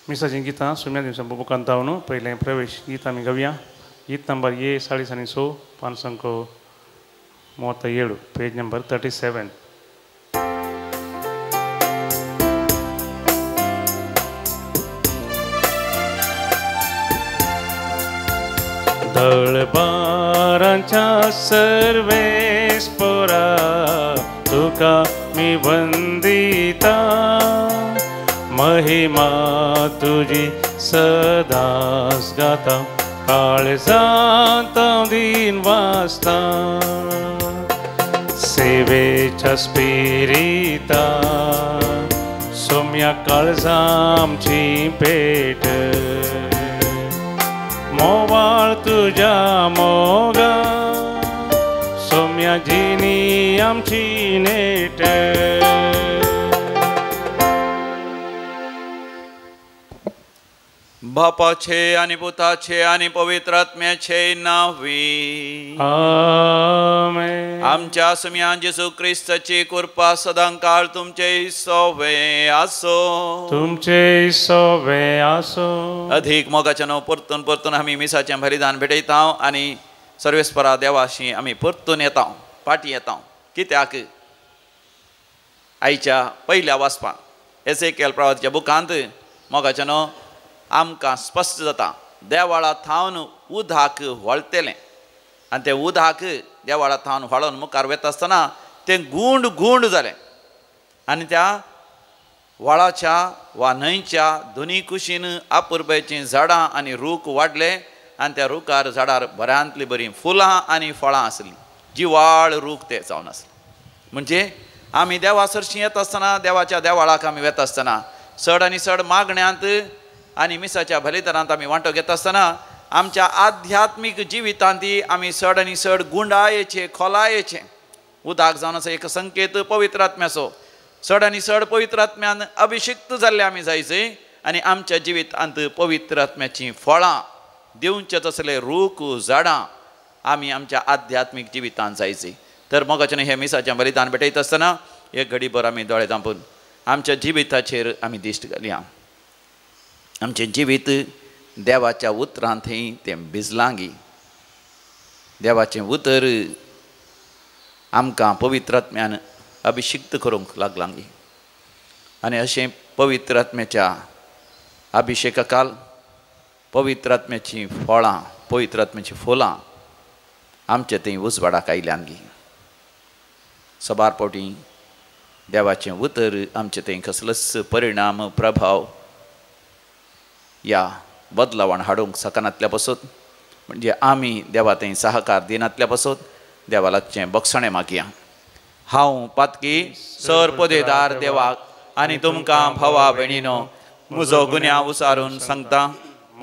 मिसाचीं गितां सुम्या दिवसां बोबो कांतावन पयलें प्रवेश गीत आमी गावया गीत नंबर ये 6:6 पानसंको 37 पेज नंबर 37 दळबारांच्या सर्वेस पोरा तुका मी वंदिता महिमा तुझी सदांच गाता काळजांत दिन वाचता सेवेच्या स्पिरिता सोम्या काळजामची पेट मोवाळ तुझ्या मोगा सोम्या जिनी आमची नेट बापाचे आणि पुताचे आणि पवित्र आत्म्याचे नावी आमेन. आमच्या सुम्यान जेसू ख्रिस्ताची कृपा सदांकाळ तुमचे सोवे आसो तुमचे सोवे आसो. अधिक मोगाच्या न्हू परतून परतून आमी मिसाचें बलिदान भेटयता आनी सर्वेस्परा देवाशी आमी परतून येता पाटी येता कित्याक आयच्या पयल्या वाचपाक एसेकिएल प्रवादीच्या बुकांत मोगाच्यान आमकां स्पश्ट जाता देवाळा थावन उदक वळतेलें आनी तें उदक देवाळा थावन वळोन मुखार वता आसतना तें गुंड गुंड जालें आनी त्या व्हाळाच्या वा न्हंयच्या दोनी कुशीन अपुरबायचीं झाडां आनी रूख वाडले आनी त्या रुखार झाडार बऱ्यांतली बरीं फुलां आनी फळां आसलीं जिवाळ रूख ते जावन आसले म्हणजे आमी देवा सरशीं येता आसतना देवाच्या देवाळाक आमी वेता आसतना चड आनी चड मागण्यांत आनी मिसाच्या बलिदानांत आमी वांटो घेता आसतना आमच्या आध्यात्मीक जिवितांत आमी चड आनी चड गुंडायेचे खोलायेचे उदक जावन आसा एक संकेत पवित्र आत्म्याचो चड आनी चड पवित्र आत्म्यान अभिषिक्त जाल्ले आमी जायचे आनी आमच्या जिवितांत पवित्र आत्म्याचीं फळां दिवचे तसले रूख झाडां आमी आमच्या आध्यात्मीक जिवितांत जायचे तर मोगाच्यान हे मिसाचें बलिदान भेटयता आसतना एक घडीभर आमी दोळे धांपून आमच्या जिविताचेर आमी दिश्ट घालया आमचें जिवीत देवाच्या उतरांत थंय तें भिजलांगी देवाचें उतर आमकां पवित्र आत्म्यान अभिषिक्त करूंक लागलांगी आनी अशें पवित्र आत्म्याच्या अभिशेकाकाल पवित्र आत्म्याचीं फळां पवित्र आत्म्याचीं फुलां आमचे थंय उजवाडाक आयल्यांगी सबार फावटी देवाचें उतर आमचे थंय कसलोच परिणाम प्रभाव या बदलावण हाडूंक सकनातल्या पासून म्हणजे आमी देवा थंय सहकार दिनातल्या पासून देवालाचें बक्षणें मागया हांव पातकी सर पोदेदार देवाक आनी तुमकां भावा भयणीनो म्हजो गुन्यांव उसारून सांगता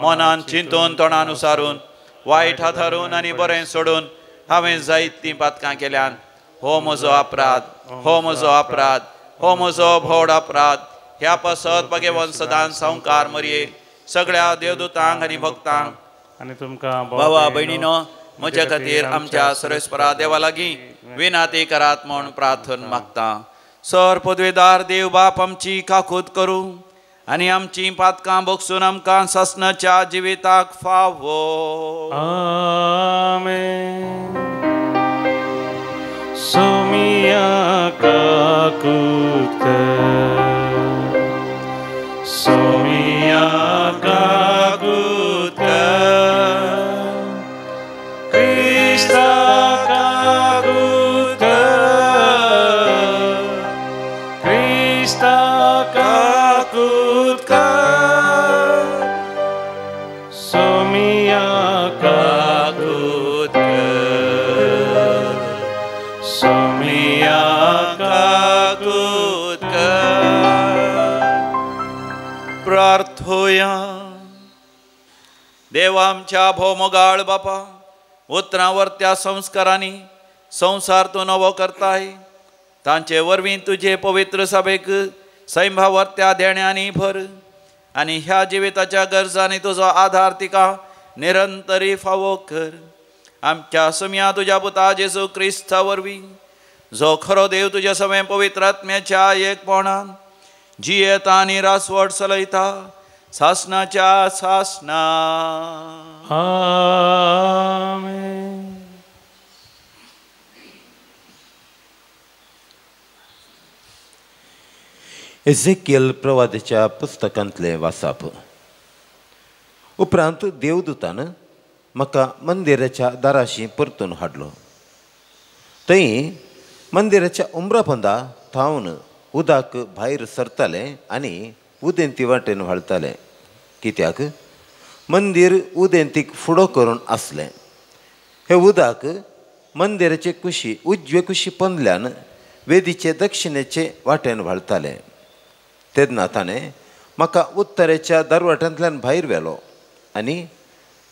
मनान चिंतून तोंडान उसारून वायट हातारून आनी बरें सोडून हांवें जायतीं पातकां केल्यान हो म्हजो अपराध हो म्हजो अपराध हो म्हजो भोवड अपराध ह्या पासत भगेवन सदांच संवकार मरये सगळ्या देवदूतांक आनी भक्तांक आनी तुमकां भावा भयणीनो म्हज्या खातीर आमच्या सर्वेस्परा देवा लागीं विनाती करात म्हूण प्रार्थना मागता सर पदवेदार देव बाप आमची काकूत करूं आनी आमची पातकां बगसून आमकां ससनाच्या जिविताक फावो आमेन सोमिया काकूत सोमिया काकूत क्रिस्ता काकूत क्रिस्ता काकूत सोमिया काकूत सोमिया काकूत प्रार्थोया देवा आमच्या भोवमोगाळ बापा उतरांवरत्या संस्कारांनी संसार तूं नवो करताय तांचे वरवीं तुजे पवित्र सभेक सैमभावरत्या देण्यांनी भर आनी ह्या जिविताच्या गरजांनी तुजो आधार तिका निरंतरी फावो कर आमच्या सुम्या तुज्या पुता जेजू क्रिस्ता वरवीं जो खरो देव तुज्या समें पवित्र आत्म्याच्या एकपणान जियेता आनी रासवट चलयता सासनाच्या सासना आमेन एझेकिएल प्रवादीच्या पुस्तकांतले वाचप उपरांत देवदूतान म्हाका मंदिराच्या दाराशी परतून हाडलो थंय मंदिराच्या उमराबंदा थावन उदक भायर सरतालें आनी उदेंती वाटेन व्हाळतालें कित्याक मंदीर उदेंतीक फुडो करून आसलें हे उदक मंदिराचे कुशी उजवे कुशी पंदल्यान वेदीचे दक्षिणेचे वाटेन व्हाळतालें तेन्ना ताणें म्हाका उत्तरेच्या दरवाट्यांतल्यान भायर व्हेलो आनी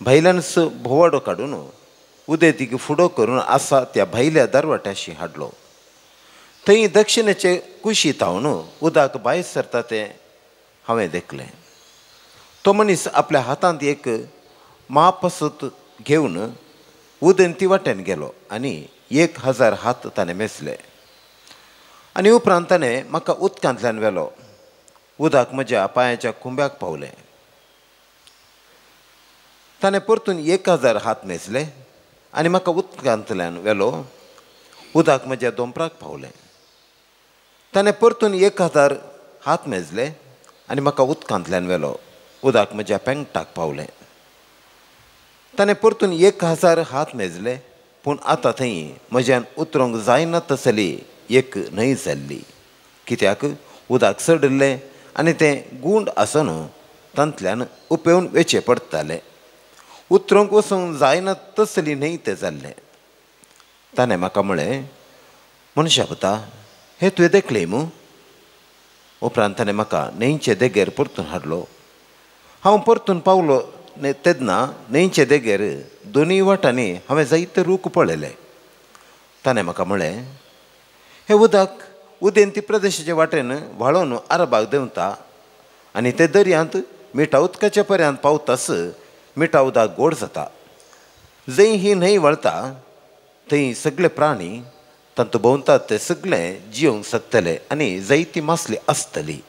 भायल्यानच भोवाडो काडून उदेंतीक फुडो करून आसा त्या भायल्या दरवाट्याशी हाडलो थंय दक्षिणेचे कुशी थावन उदक भायर सरता तें हांवें देखलें तो मनीस आपल्या हातांत एक मापसूत घेवन उदेंती वाटेन गेलो आनी 1000 हात ताणें मेजले आनी उपरांत ताणें म्हाका उदकांतल्यान व्हेलो उदक म्हज्या पांयाच्या खुंब्याक पावलें ताणें परतून 1000 हात मेजले आनी म्हाका उदकांतल्यान व्हेलो उदक म्हज्या दोंपराक पावलें ताणें परतून 1000 हात मेजले आनी म्हाका उदकांतल्यान व्हेलो उदक म्हज्या पेंगटाक पावलें. ताणें परतून 1000 हात मेजले पूण आतां थंय म्हज्यान उतरूंक जायना तसली एक न्हंय जाल्ली, कित्याक उदक सडल्लें आनी तें गूंड आसून तांतल्यान उपेवन वेचें पडटालें. उतरूंक वचूंक जायना तसली न्हंय तें जाल्लें. ताणें म्हाका म्हळें, मनशा पुता, हें तुवें देखलें मू? उपरांत ताणें म्हाका न्हंयचे देगेर परतून हाडलो. हांव परतून पावलो तेन्ना न्हंयचे देगेर दोनूय वाटांनी हांवें जायते रूख पळयले. ताणें म्हाका म्हळें, हें उदक उदेंती प्रदेशाचे वाटेन व्हाळोवन आरबाग देंवता आनी ते दर्यांत मिठा उदकाच्या पर्यांत पावतास मिठा उदक गोड जाता. जंय ही न्हंय वळटा थंय सगळे प्राणी तांतू भोंवतात ते सगळे जियोंक शकतले आनी जायती मासली आसतली,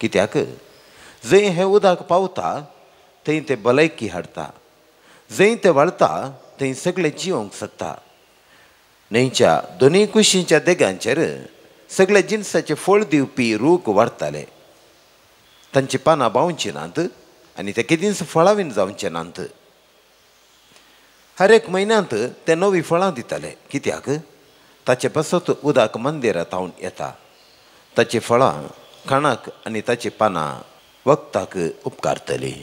कित्याक जंय हें उदक पावता थंय ते भलायकी हाडटा. जंय ते वळटा थंय सगळे जियोंक शकता. न्हंयच्या दोनूय कुशींच्या देगांचेर सगळे जिनसाचे फळ दिवपी रूख वाडटाले. तांची पानां बावची नात आनी ते केदींच फळावीन जावचे नात. हर एक म्हयन्यांत ते नवीं फळां दिताले, कित्याक ताचे पासत उदक मंदिरांत थावन येता. ताची फळां खाणाक आनी ताची पानां वखदाक उपकारतली.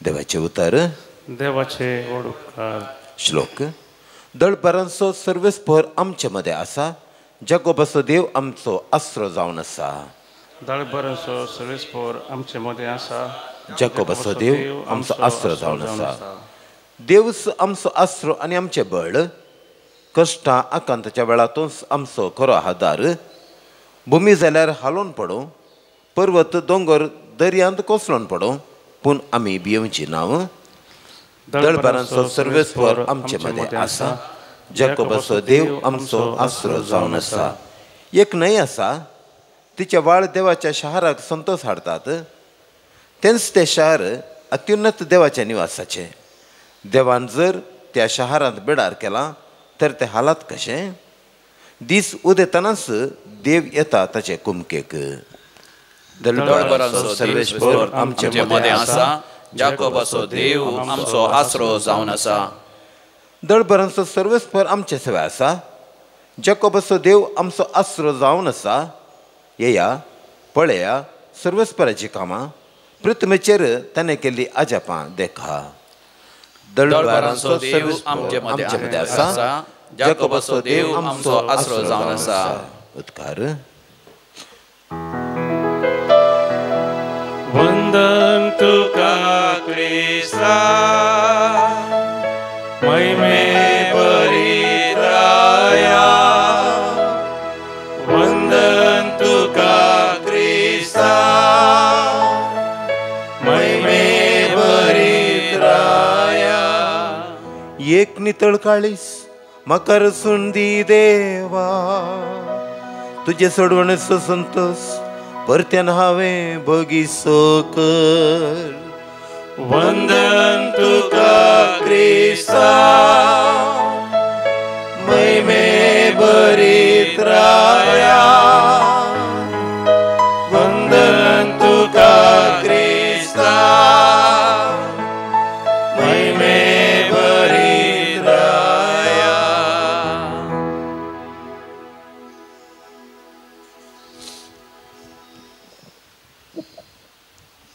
देवाचे उतर. देवाचे ओडकार. श्लोक. दळपरांचो सर्वेस्पर आमचे मदें आसा, जाकोबाचो देव आमचो आसरो जावन आसा. दळपरांचो सर्वेस्पर आमचे मदें आसा, जाकोबाचो देव आमचो आसरो जावन आसा. देवच आमचो आसरो आनी आमचें बळ, कश्टां आकांताच्या वेळांतूच आमचो खरो आदार. भुमी जाल्यार हालोवन पडूं, पर्वत दोंगर दर्यांत कोसळून पडूं, पूण आमी भियेवची नांव. दळपरांचो सर्वेस्पर आमचे मदें आसा, जाकोबाचो देव आमचो आसरो जावन आसा. एक न्हंय आसा, तिचे व्हाळ देवाच्या शाराक संतोश हाडटात. तेंच तें शार अत्युन्नत देवाच्या निवासाचें. देवान जर त्या शारांत बिडार केला तर तें हालात कशें? दीस उदेतानाच देव येता ताचे कुमकेक. दळपरांचो सर्वेस्पर आमचे मदें आसा, जाकोबाचो देव आमचो आसरो जावन आसा. दळपरांचो सर्वेस्पर आमचे सेवा आसा, जाकोबाचो देव आमचो आसरो जावन आसा. येया पळया सर्वेस्पराची कामां, पृथ्वीचेर ताणें केल्ली आजापां देखा. दळपरांचो देव आमचे मदें आसा, जाकोबाचो देव आमचो आसरो जावन आसा. उद्गार. वंदन तुका क्रिस्ता, महिमे बरी दया. वंदन तुका क्रिस्ता, महिमे बरी दया. एक नितळ काळीस म्हाका रसून दी देवा, तुजे सोडवणेचो संतोष परत्यान हांवें भोगिसो कर. वंदन तुका क्रिस्ता, महिमे बरी दया. वंदन तुका क्रिस्ता, महिमे बरी दया.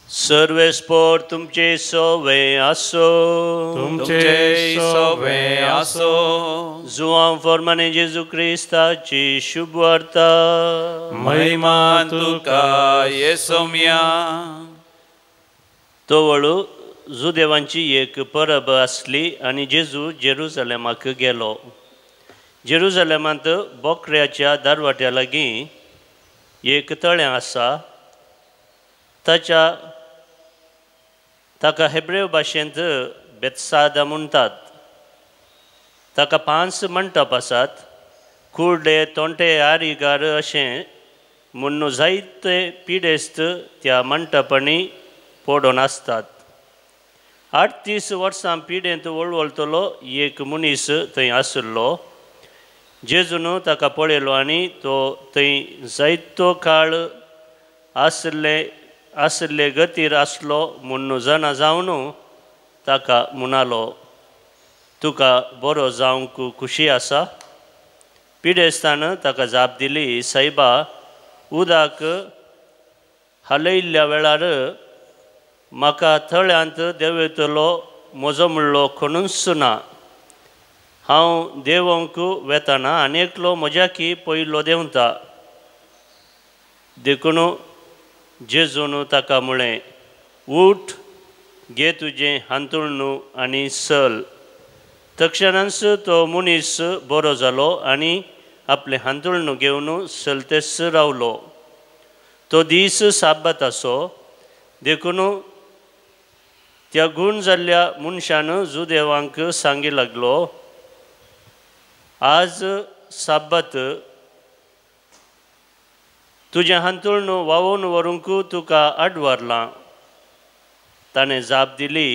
सर्वेस्पर तुमचे सोवे आसो, तुमचे सोवे आसो. जुआंव फॉर्माने जेजू क्रिस्ताची शुभ वार्ता. महिमा तुका येसोम्या. तोवळू जुदेवांची एक परब आसली आनी जेजू जेरुसलेमाक गेलो. जेरुसलेमांत बोकड्याच्या दारवाट्या लागीं एक तळें आसा. ताका हेब्रेव भाशेंत बेतसादा म्हणटात. ताका 5 मंटप आसात. कुर्डे, तोंटे, आरिगार अशें म्हणून जायते पिडेस्त त्या मंटपांनी पडून आसतात. 38 वर्सां पिडेंत वळवळतलो एक मनीस थंय आसलो. जेजून ताका पळयलो आनी तो थंय जायतो काळ आसले गतीर आसलो म्हूण जाणा जावन ताका म्हणालो, तुका बरो जावंक खुशी आसा? पिडेस्तान ताका जाप दिली, सायबा, उदक हालयल्ल्या वेळार म्हाका थळ्यांत देंवयतलो म्हजो म्हणलो कोणूच ना. हांव देंवोंक वेताना आनी एकलो म्हज्याकी पयलो देंवता. देखून जेजून ताका म्हळें, उठ, घे तुजें हांतुळणू आनी चल. तक्षणांच तो मनीस बरो जालो आनी आपले हांतुळणू घेवन चलतेस रावलो. तो दीस साबत आसो. देखून त्या गूण जाल्ल्या मनशान जुदेवांक सांगी लागलो, आज साबत, तुजें हांतुळणू व्हांवून व्हरूंक तुका आडवारलां. ताणें जाप दिली,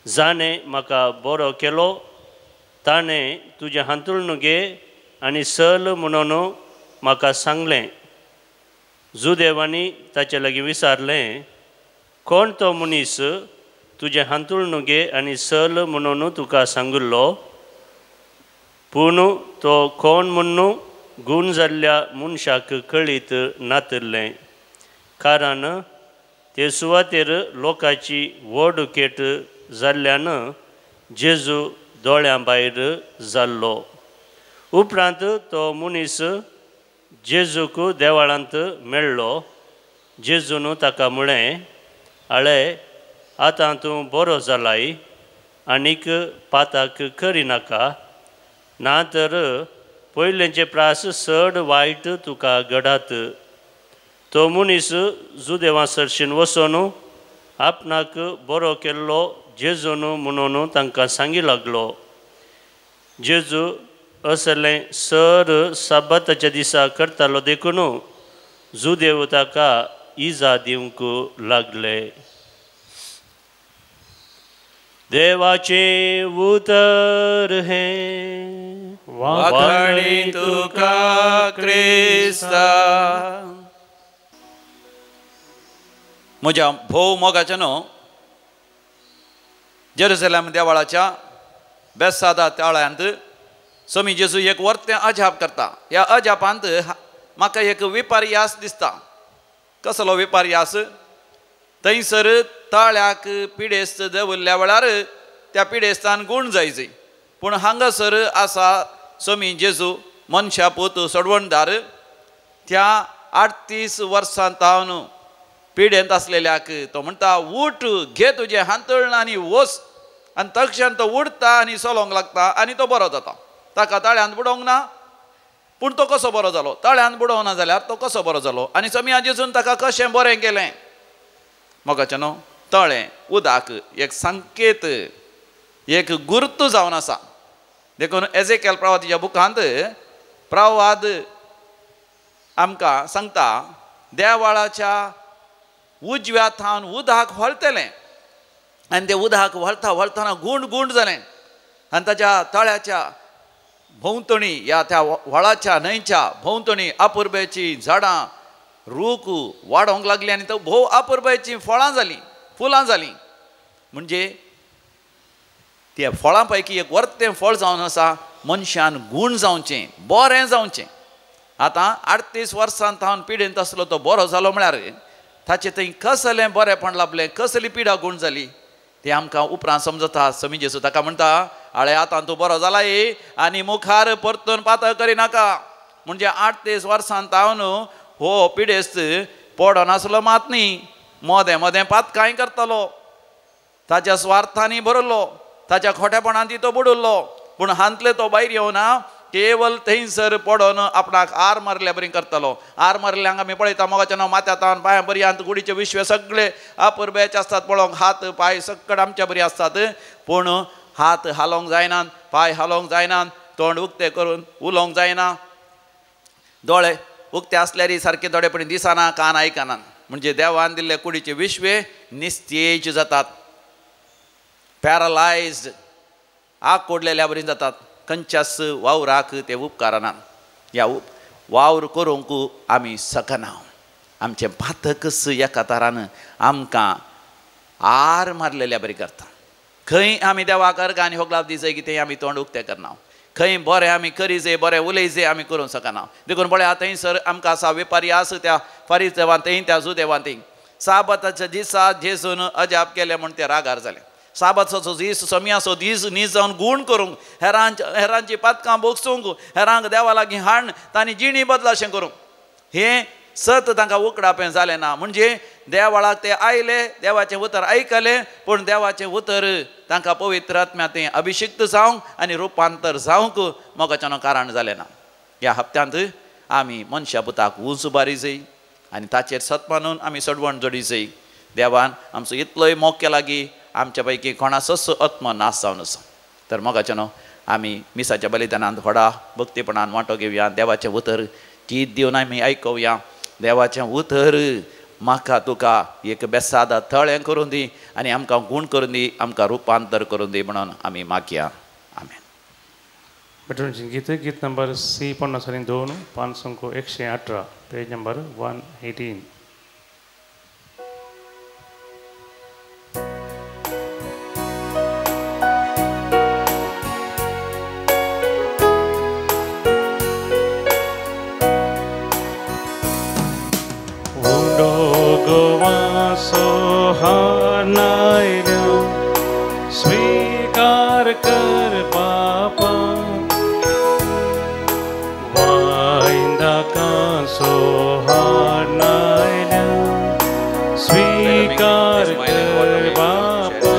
जाणें म्हाका बरो केलो. ताणें तुजें हांतुळणू घे आनी चल म्हणून म्हाका सांगलें. जुदेवानी ताचे लागीं विचारलें, कोण तो मनीस तुजें हांतुळणू घे आनी चल म्हणून तुका सांगिल्लो? पूण तो कोण म्हणून गूण जाल्ल्या मनशाक कळीत नातरलें, कारण ते सुवातेर लोकांची व्हड केट जाल्ल्यान जेजू दोळ्यां भायर जाल्लो. उपरांत तो मनीस जेजूक देवळांत मेळ्ळो. जेजून ताका म्हळें, आळे, आतां तूं बरो जालाय, आनीक पाताक करिनाका, ना तर पयलेंचे प्रास चड वायट तुका घडात. तो मनीस जुदेवां सरशीन वचून आपणाक बरो केल्लो जेजून म्हणून तांकां सांगी लागलो. जेजू असलें सर साबताच्या दिसा करतालो देखून जुदेव ताका इजा दिवंक लागले. देवाचे उतर हे वाखाणी तुका क्रिस्ता. म्हज्या भोव मोगाच्या न्हू, जेरुसलेम देवळाच्या बेतसादा तळ्यांत स्वामी जेजू एक वर्तें अजाप करता. ह्या अजापांत म्हाका एक विपर्यास दिसता. कसलो विपर्यास? थंयसर तळ्याक पिडेस्त दवरल्या वेळार त्या पिडेस्तान गूण जायची, पूण हांगासर आसा स्वामी जेजू मनशा पूत सोडवणदार. त्या 38 वर्सांतावन पिडेंत आसलेल्याक तो म्हणटा, उठ, घे तुजें हांतुळण आनी वच. आनी तक्षण तो उडटा आनी चलोंक लागता आनी तो बरो जाता. ताका तळ्यांत बुडोवंक ना, पूण तो कसो बरो जालो? तळ्यांत बुडोवं ना जाल्यार तो कसो बरो जालो? आनी स्वामी जेजून ताका कशें बरें केलें? मोगाचें न्हू, तळें, उदक एक संकेत, एक गुर्त जावन आसा. देखून एजेकेल प्रवादीच्या बुकांत प्रवाद आमकां सांगता, देवाळाच्या उजव्या थावन उदक व्हळटलें आनी तें उदक व्हळता व्हळतना गुंड गुंड जालें आनी ताच्या तळ्याच्या भोंवतणी, ह्या त्या व्हळाच्या न्हंयच्या भोंवतणी अपुर्बेची झाडां, रूख वाडोंक लागली आनी तो भोव अपुर्बेची फळां जालीं, फुलां जालीं. म्हणजे त्या फळां पैकी एक वर्तें फळ जावन आसा, मनशान गूण जावचें, बरें जावचें. आतां 38 वर्सांत हांव पिडेंत आसलो तो बरो जालो म्हळ्यार ताचें थंय कसलें बरेंपण लाभलें, कसली पिडा गूण जाली तें आमकां उपरांत समजता. स्वामी जेजू ताका म्हणटा, आळे आतां तूं बरो जालाय आनी मुखार परतून पातळ करिनाका. म्हणजे 38 वर्सांत हांव हो पिडेस्त पडो नासलो मात न्ही, मोदें मोदें पातकाय करतालो, ताच्या स्वार्थांनी भरलो, ताच्या खोटेपणांनी तो बुडुल्लो, पूण हांतले तो भायर येवना, केवल थंयसर पडोन आपणाक आर मारल्या बरी करतालो. आर मारल्यांक आमी पळयता मोगाचें नांव माथ्यातान पांयां पर्यंत कुडीचे विश्वे सगळे अपुर्बेचे आसतात पळोवंक, हात पांय सकट आमच्या बरी आसतात, पूण हात हालोवंक जायनात, पांय हालोवंक जायनात, तोंड उक्तें करून उलोवंक जायना, दोळे उक्ते आसल्यार सारके दोळेपणी दिसना, कान आयकनात. म्हणजे देवान दिल्ले कुडीचे विश्वे निस्तेज जातात, पॅरलायज्ड, आग कोडलेल्या बरी जातात. खंयच्याच वावराक ते उपकारना ह्या वावर करूंक आमी सकना आमचे बातकच एका तरान आमकां आर मारलेल्या बरी करता खंय आमी देवाक अर्घ आनी होगलाप दिसय की तें आमी तोंड उक्तें करना खंय बरें आमी करी जाय बरें उलय जाय आमी करूंक शकना देखून पळय आतां थंयसर आमकां आसा वेपारी आसा त्या फारीस देवांतय त्या जुदेवांतय साबाताच्या दिसा जेजून अजाप केले म्हूण ते रागार जाले साबाताचो दीस समियाचो दीस न्ही जावन गूण करूंक हेरांची पातकां बोगसूंक हेरांक देवा लागीं हाडून तांणी जिणी बदला अशें करूंक हें सत तांकां उकडापें जालें ना म्हणजे देवाळाक ते आयले देवाचें उतर आयकलें पूण देवाचें उतर तांकां पवित्र आत्म्यान अभिषिक्त जावंक आनी रुपांतर जावंक मोगाचें कारण जालें ना ह्या हप्त्यांत आमी मनशा पुताक उंच उबारी जाय आनी ताचेर सत मानून आमी सडवण जोडी जाय देवान आमचो इतलोय मोग केला की आमच्या पैकी कोणाचोच आत्मो नाश जावन आसा तर मोगाचें आमी मिसाच्या बलिदानांत व्हडा भक्तीपणान वांटो घेवया देवाचें उतर गीत दिवन आमी आयकुया देवाचें उतर म्हाका तुका एक बेसादा थळें करून दी आनी आमकां गूण करून दी आमकां रुपांतर करून दी म्हणून आमी मागया आमेन. बेटूंची गीत नंबर C52 518 पेज नंबर 118. स्वीकार कर बापा वायंदा का सोहानायल्या स्वीकार कर बापा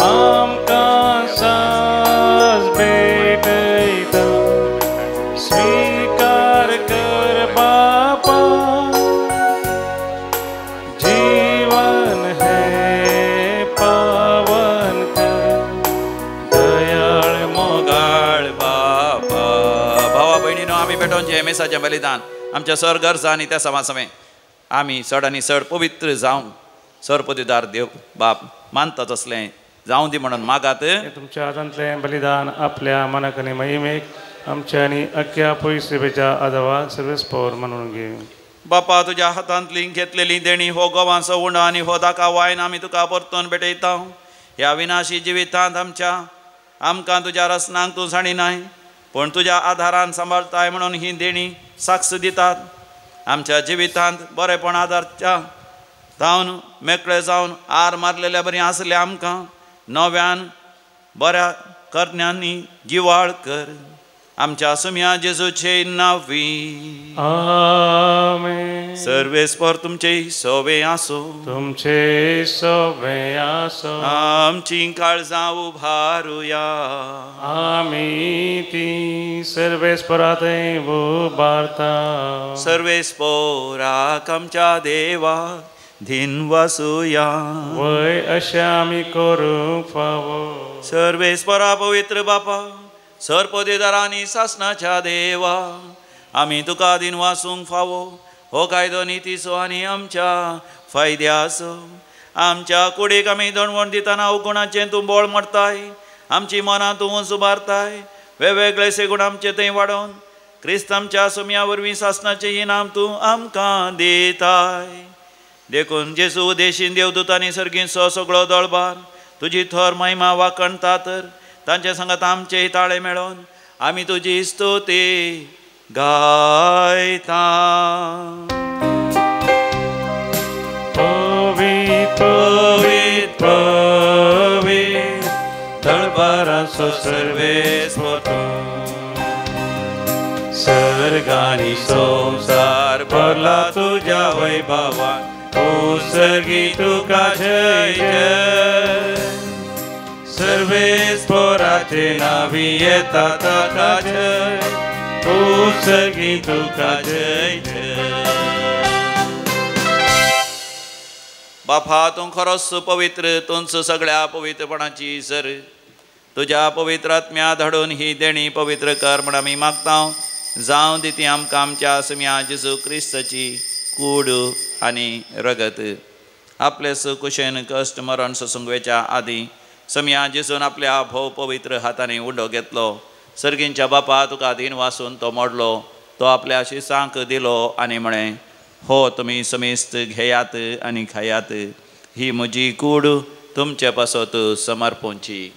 आमकां साज भेटयता स्वीकार कर बापा मेसाचें बलिदान आमच्या सर्गर्जा आनी त्या समासमें आमी चड आनी चड पवित्र जावं सरपदीदार देव बाप मानता तसलें जावं दी म्हणून मागात. तुमच्या हातांतलें बलिदान आपल्या मनाक आनी महिमेक आमच्या आनी अख्ख्या पवित्रतेच्या आदारात सर्वेस्पर म्हणून घे. बापा तुज्या हातांतली घेतलेली देणी हो गोवांचो उंडो आनी हो दाका वायन आमी तुका परतून भेटयता. ह्या विनाशी जिवितांत आमकां तुज्या रसनांक तूं जाणिनाय पूण तुज्या आधारान सांबाळताय म्हणून ही देणी साक्ष दितात. आमच्या जिवितांत बरेपण आदारच्या जावन मेकळे जावन आर मारलेल्या बरी आसले आमकां नव्यान बऱ्या करण्यांनी जिवाळ कर आमच्या सुम्या जेजूचे नांवी आमेन. सर्वेस्पर तुमचे सोवे आसो तुमचे सोवे आसो आमची काळजां उभारुया आमी ती सर्वेस्परांतय उबारता. सर्वेस्पराक आमच्या देवा दिन वासुया वय अशें आमी करूंक फावो. सर्वेस्परा पवित्र बापा सरपदीदारांनी शासनाच्या देवा आमी तुका दिन वासूंक फावो हो कायदो नितीचो आनी आमच्या फायद्याचो. आमच्या कुडीक आमी दणवण दितना अवगुणाचें तूं बोळ मारताय आमची मनां तूं सुबारताय वेगवेगळे सेगूण आमचे थंय वाडोवन क्रिस्त आमच्या सुम्या वरवीं शासनाचें इनाम तूं आमकां दिताय. देखून जेजू देशीन देवदूतांनी सर्गीचो सगळो दळबार तुजी थर महिमा वाखणता तर तांचे संगत आमचे ताळे मेळोन आमी तुजी स्तुती गायता. पवित्र पवित्र पवित्र दळबाराचो सर्वेस्पर सर्गानी संसार भरला तुज्या वैभवान उत्सर्गी तुका जय जय. सर्वेस्पराचे नावी येता ताका जय उत्सर्गी तुका जय जय. बापा तूं खरोच पवित्र तूंच सगळ्या पवित्रपणाची सर तुज्या पवित्र आत्म्या धाडून ही देणी पवित्र कर म्हण आमी मागता. जावं दी ती आमकां आमच्या सुम्या जेजू क्रिस्ताची कूड आनी रगत आपले कुशेन कश्ट मरण ससुंगवेच्या आदी समया जेजून आपल्या भोव पवित्र हाताने उंडो घेतलो. सर्गींच्या बापा तुका धीन वासून तो मोडलो. तो आपल्या शिसांक दिलो आनी म्हळें, हो तुमी समेस्त घेयात आनी खायात. ही म्हजी कूड तुमचे पासत समर्पोवची.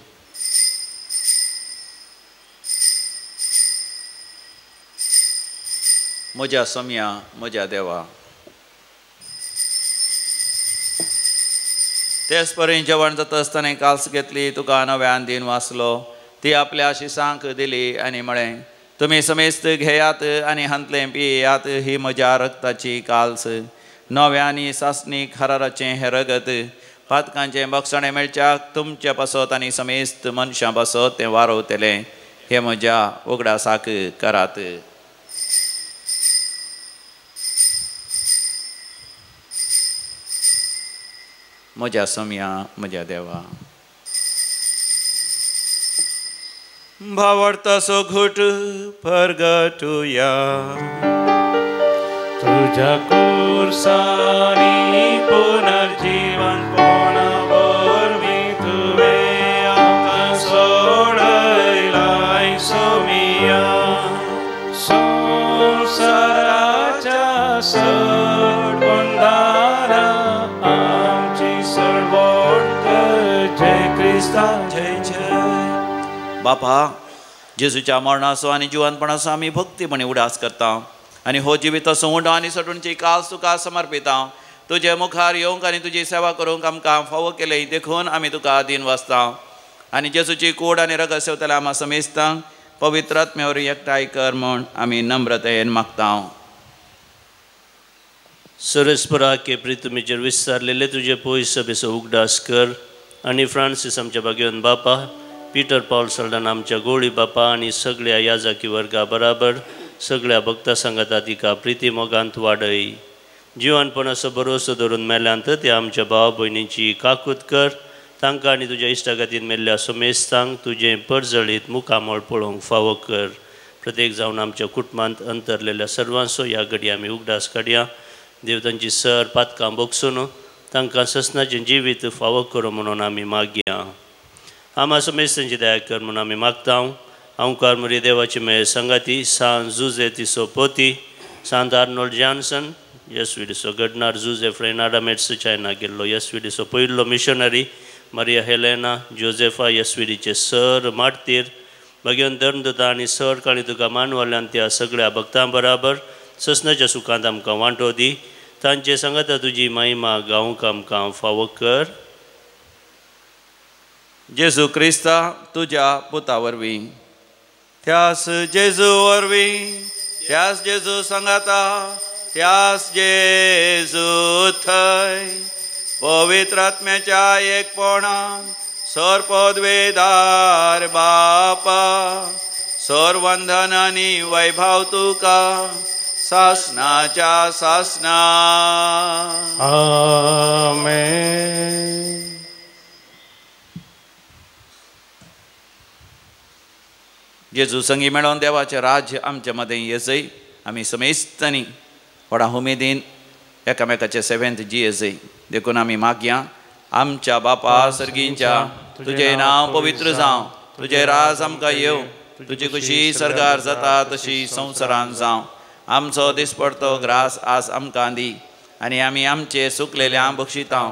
म्हज्या समया म्हज्या देवा. तेच परेन जेवण जाता आसतना काल्स घेतली, तुका नव्यान दिन वाचलो. ती आपल्या शिसांक दिली आनी म्हळें, तुमी समेस्त घेयात आनी हांतलें पियेयात. ही म्हज्या रक्ताची काल्स, नव्यानी सासणीक हराराचें हें रगत. पातकांचें बक्षणें मेळच्याक तुमच्या पासत आनी समेस्त मनशां पासत तें वारोवतलें. हे म्हज्या उगडासाक करात. म्हज्या समया म्हज्या देवा. भावार्थाचो घोट परगटुया. तुझ्या कुर्सानी पुनर्जीवन पोणावरवी तुवें आमकां सोडयलाय सोमिया. संवसाराच्या सडबंदारा आमची सरवट जय क्रिस्ता जय जय. बापा, जेजूच्या मरणाचो आनी जिवंतपणाचो आमी भक्तीपणी उडास करता आनी हो जिविताचो उंडो आनी सडूणची काल्स तुका समर्पिता. तुजे मुखार येवंक आनी तुजी सेवा करूंक आमकां फावो केले देखून आमी तुका दिन वाचता आनी जेजूची कूड आनी रगत सेवतले आम्हा समेस्तां पवित्र आत्म्यावर एकठांय कर म्हूण आमी नम्रतेन मागता. सरस्परा के प्रितुमेचेर विस्तारलेले तुजे पयस सभेचो उगडास कर आनी फ्रांसीस आमच्या भाग्यवान बापा, पीटर पॉल सल्डान आमच्या गोळी बापा आनी सगळ्या याजाकी वर्गा बराबर सगळ्या भक्ता संगता तिका प्रिती मोगांत वाडय. जिवनपणाचो भरोसो धरून मेल्यांत ते आमच्या भावा भयणींची काकूत कर. तांकां आनी तुज्या इश्टागतीन मेल्ल्या समेस्तांक तुजें परजळीत मुखामळ पळोवंक फावो कर. प्रत्येक जावन आमच्या कुटुंबांत अंतरलेल्या सर्वांचो ह्या घडी आमी उगडास काडया. देव तांची सर पातकां बोगसून तांकां ससनाचें जिवीत फावो करूं म्हणून आमी मागया. आम्हा समेस्तांची दया कर म्हणून आमी मागता. हांव कार्मरी देवाची मेळ संगाती सांत जुजे तिसो पोती, सांत आर्नोल्ड जॉन्सन येसविडिसो गडनार, जुजे फ्रेनाडामेट्स चायना गेल्लो येसविडिसो पयलो मिशनरी, मारिया हेलेना जोसेफा येसविडीचे सर मार्तीर, भगवन धर्मदूता आनी सर काणी तुका मानवाल्यान त्या सगळ्या भक्तां बराबर ससनाच्या सुखांत आमकां वांटो दी. तांचे सांगाता तुजी महिमा गावंक आमकां फावो कर. जेजू क्रिस्ता तुज्या पुता वरवीं, त्यास जेजू वरवीं, त्यास जेजू सांगाता, त्यास जेजू थंय पवित्र आत्म्याच्या एकपणान सरपदवेदार बापा, सरवंदन आनी वैभव तुका सासनाच्या सासना. आमेन. जेजू संगी मेळोन देवाचें राज्य आमचे मदें येजय. आमी समेस्तांनी व्हडा उमेदीन एकामेकाचे सेवेंत जियेजय. देखून आमी मागया. आमच्या बापा सर्गींच्या, तुजें नांव पवित्र जावं, तुजें राज आमकां येवं, तुजी खुशी सरगार जाता तशी संवसारांत जावं. आमचो दिसपडतो ग्रास आज आमकां दी आनी आमी आमचे सुकलेल्या बक्षिता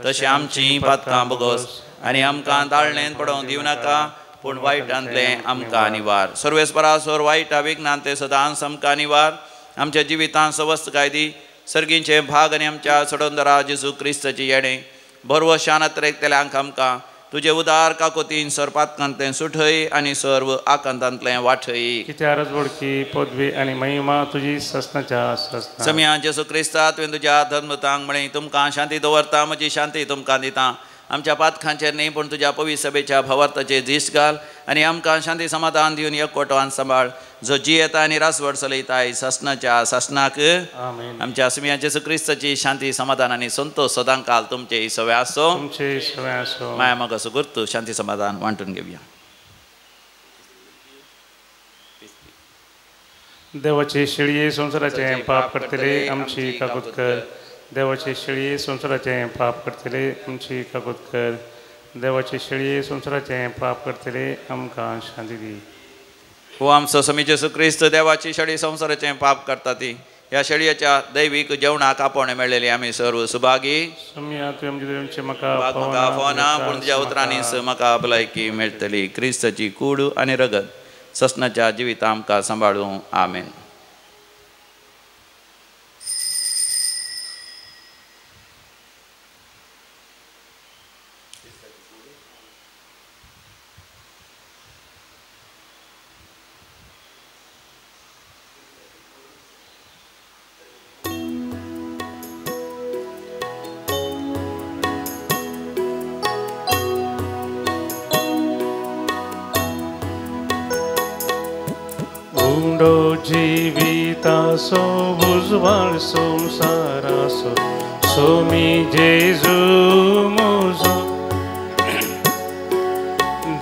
तशें आमचीं पातकां बगोस आनी आमकां दाळणेंत पडोवंक दिवं नाका, पूण वायटांतलें आमकां निवार. सर्वेस्परासोर वायटा विघ्नांत सदांच आमकां निवार. आमच्या जिवितांत सवस्त दी. सर्गींचे भाग आनी आमच्या सडोंदरा जेजू क्रिस्ताची येणे बरवो शानत्रेकतेल्यांक आमकां तुजे उदार काकोतीन सरपातकांतलें सुठय आनी सर्व आकांतांतलें वाठय. कित्या रजवडकी पदवी आनी महिमा तुजी ससनाच्या ससना. समया जेजू क्रिस्ता तुवें तुज्या धर्मतांक म्हळें, तुमकां शांती दवरता, म्हजी शांती तुमकां दिता. आमच्या पातखांचेर न्ही पूण तुज्या पवित्र सभेच्या भवार्थाचेर दिश्ट घाल आनी आमकां शांती समाधान दिवन एकवटान सांबाळ. जो जियेता आनी रासवड चलयताय ससनाच्या ससनाक. आमेन. आमच्या समया जेजू क्रिस्ताची शांती समाधान आनी संतोष सदां काल तुमचे सवय आसो. तुमचे सवय आसो. माया मग असो गुर्तू शांती समाधान वांटून घेवया. देवाचे शेळये संसाराचे पाप करतले आमची काकूत कर. देवाचे शेळये संसाराचे पाप करतले आमची काकूत कर. देवाचे शेळये संसाराचे पाप करतले आमकां शांती दी. हो आमचो समी जेसू क्रिस्त देवाची शेळी संसाराचें पाप करता ती ह्या शेळयेच्या दैवीक जेवणाक आपोवणे मेळ्ळेली आमी सर्व सुभागी. सुम्या तुवें आमचे देवाचे म्हाका म्हाका फोना पूण तुज्या उतरांनीच म्हाका भलायकी मेळटली. क्रिस्ताची कूड आनी रगत ससनाच्या जिवित आमकां सांबाळूं. आमेन. जिवितासो उजवाड संसारासो सोमी जेजू म्हजो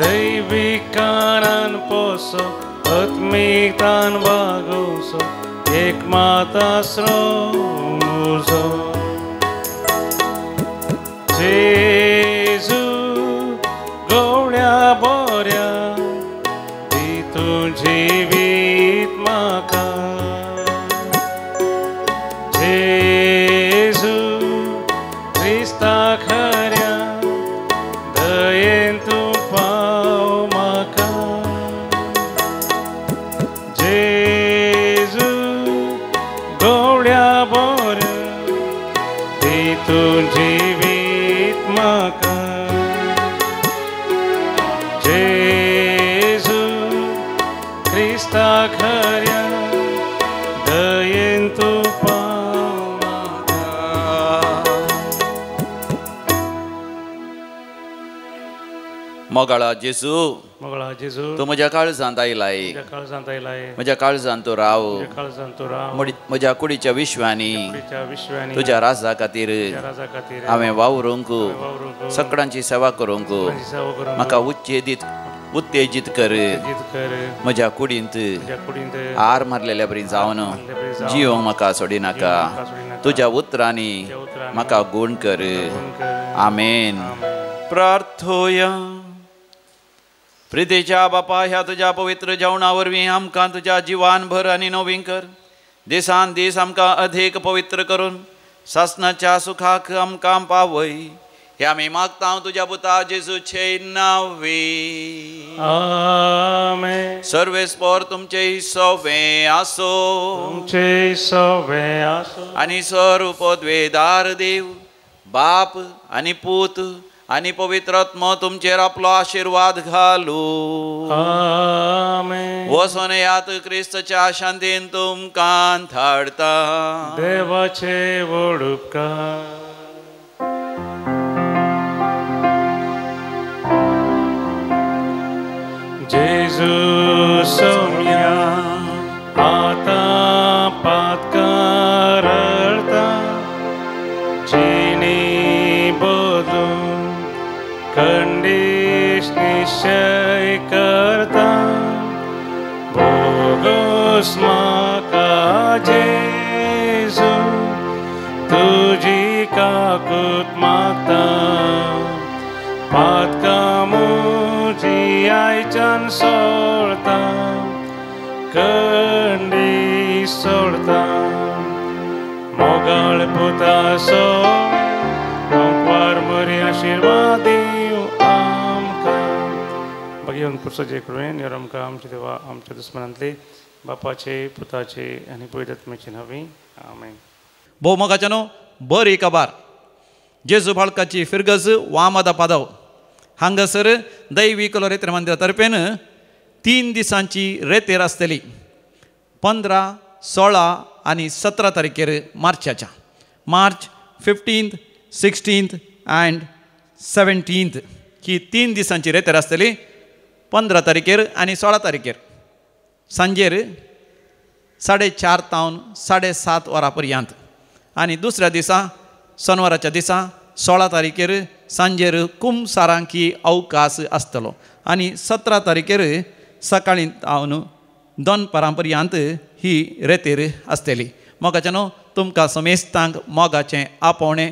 दैविकारान पोसो आत्मिकान वागोवचो एक मातास्रो म्हजो जेजू गवळ्या बऱ्या जिवीत म्हाका जेजू क्रिस्ता खऱ्या दयेन तूं पाव म्हाका जेजू गवळ्या बऱ्या तितून जिवीत म्हाका क्रिस्ता खऱ्या दयेन तूं पाव म्हाका. मोगाळा जेजू मोगळा जेजू तूं म्हज्या काळजांत आयलाय. काळजांत आयलाय. म्हज्या काळजांत तूं राव. काळजांत तूं राव. म्हज्या कुडीच्या विश्वांनी विश्वांनी तुज्या राजा खातीर हांवें वावरूंक सगळ्यांची सेवा करूंक म्हाका उत्तेजीत कर. म्हज्या कुडींत आर मारलेल्या बरी जावन जिवंक म्हाका सोडिनाका. तुज्या उतरांनी म्हाका गूण कर. आमेन. प्रार्थोया. प्रितेच्या बापा ह्या तुज्या पवित्र जेवणा वरवीं आमकां तुज्या जिवान भर आनी नवीन कर. दिसान दीस आमकां अधिक पवित्र करून सासनाच्या सुखाक आमकां पावय. हे आमी मागता तुज्या पुता जेजूचे नांवे. आमेन. सर्वेस्पर तुमचे सवे आसो. तुमचे सवे आसो. आनी सर्व पदवेदार देव बाप आनी पूत आनी पवित्र आत्मा तुमचेर आपलो आशीर्वाद घालू. आमेन. वचून यात क्रिस्ताच्या शांतीन तुमकां धाडता. देवाचे व्हड उपकार. जेजू सोम्या आता पातकार रडता जिणी बदलून खंडीश निश्चय करता. बोगस म्हाका जेजू तुजी काकूत मागता. पातका म्हजी आयच्यान सोडता खंडी सोडता. मोगाळ पुतासो मरी आशीर्वाद दिव आमकां. भगवान पुरुषाचे कृपेन ह्यो आमकां आमचे देवा आमच्या दुस्मनांतले बापाचे पुताचे आनी पवित्र आत्म्याचे नांवे. आमेन. भोवमोगाच्यानो बरी काबार जेजू बाळकाची फिरगज वामदा पादव हांगासर दैवीक रेतेर मंदिरा तर्फेन 3 दिसांची रेतेर आसतली. 15, 16 आनी 17 तारखेर मार्चाच्या. March 15th, 16th and 17th ही 3 दिसांची रेतेर आसतली. 15 तारखेर आनी 16 तारखेर सांजेर 4:30 तावन 7:30 वरां पर्यंत. आनी दुसऱ्या दिसा शेनवाराच्या दिसा 16 तारखेर सांजेर कुंभसारांकी अवकाश आसतलो. आनी 17 तारखेर सकाळीं तावन दनपारां पर्यंत ही रेतेर आसतली. मोगाच्यानो तुमकां समेस्तांक मोगाचें आपोवणें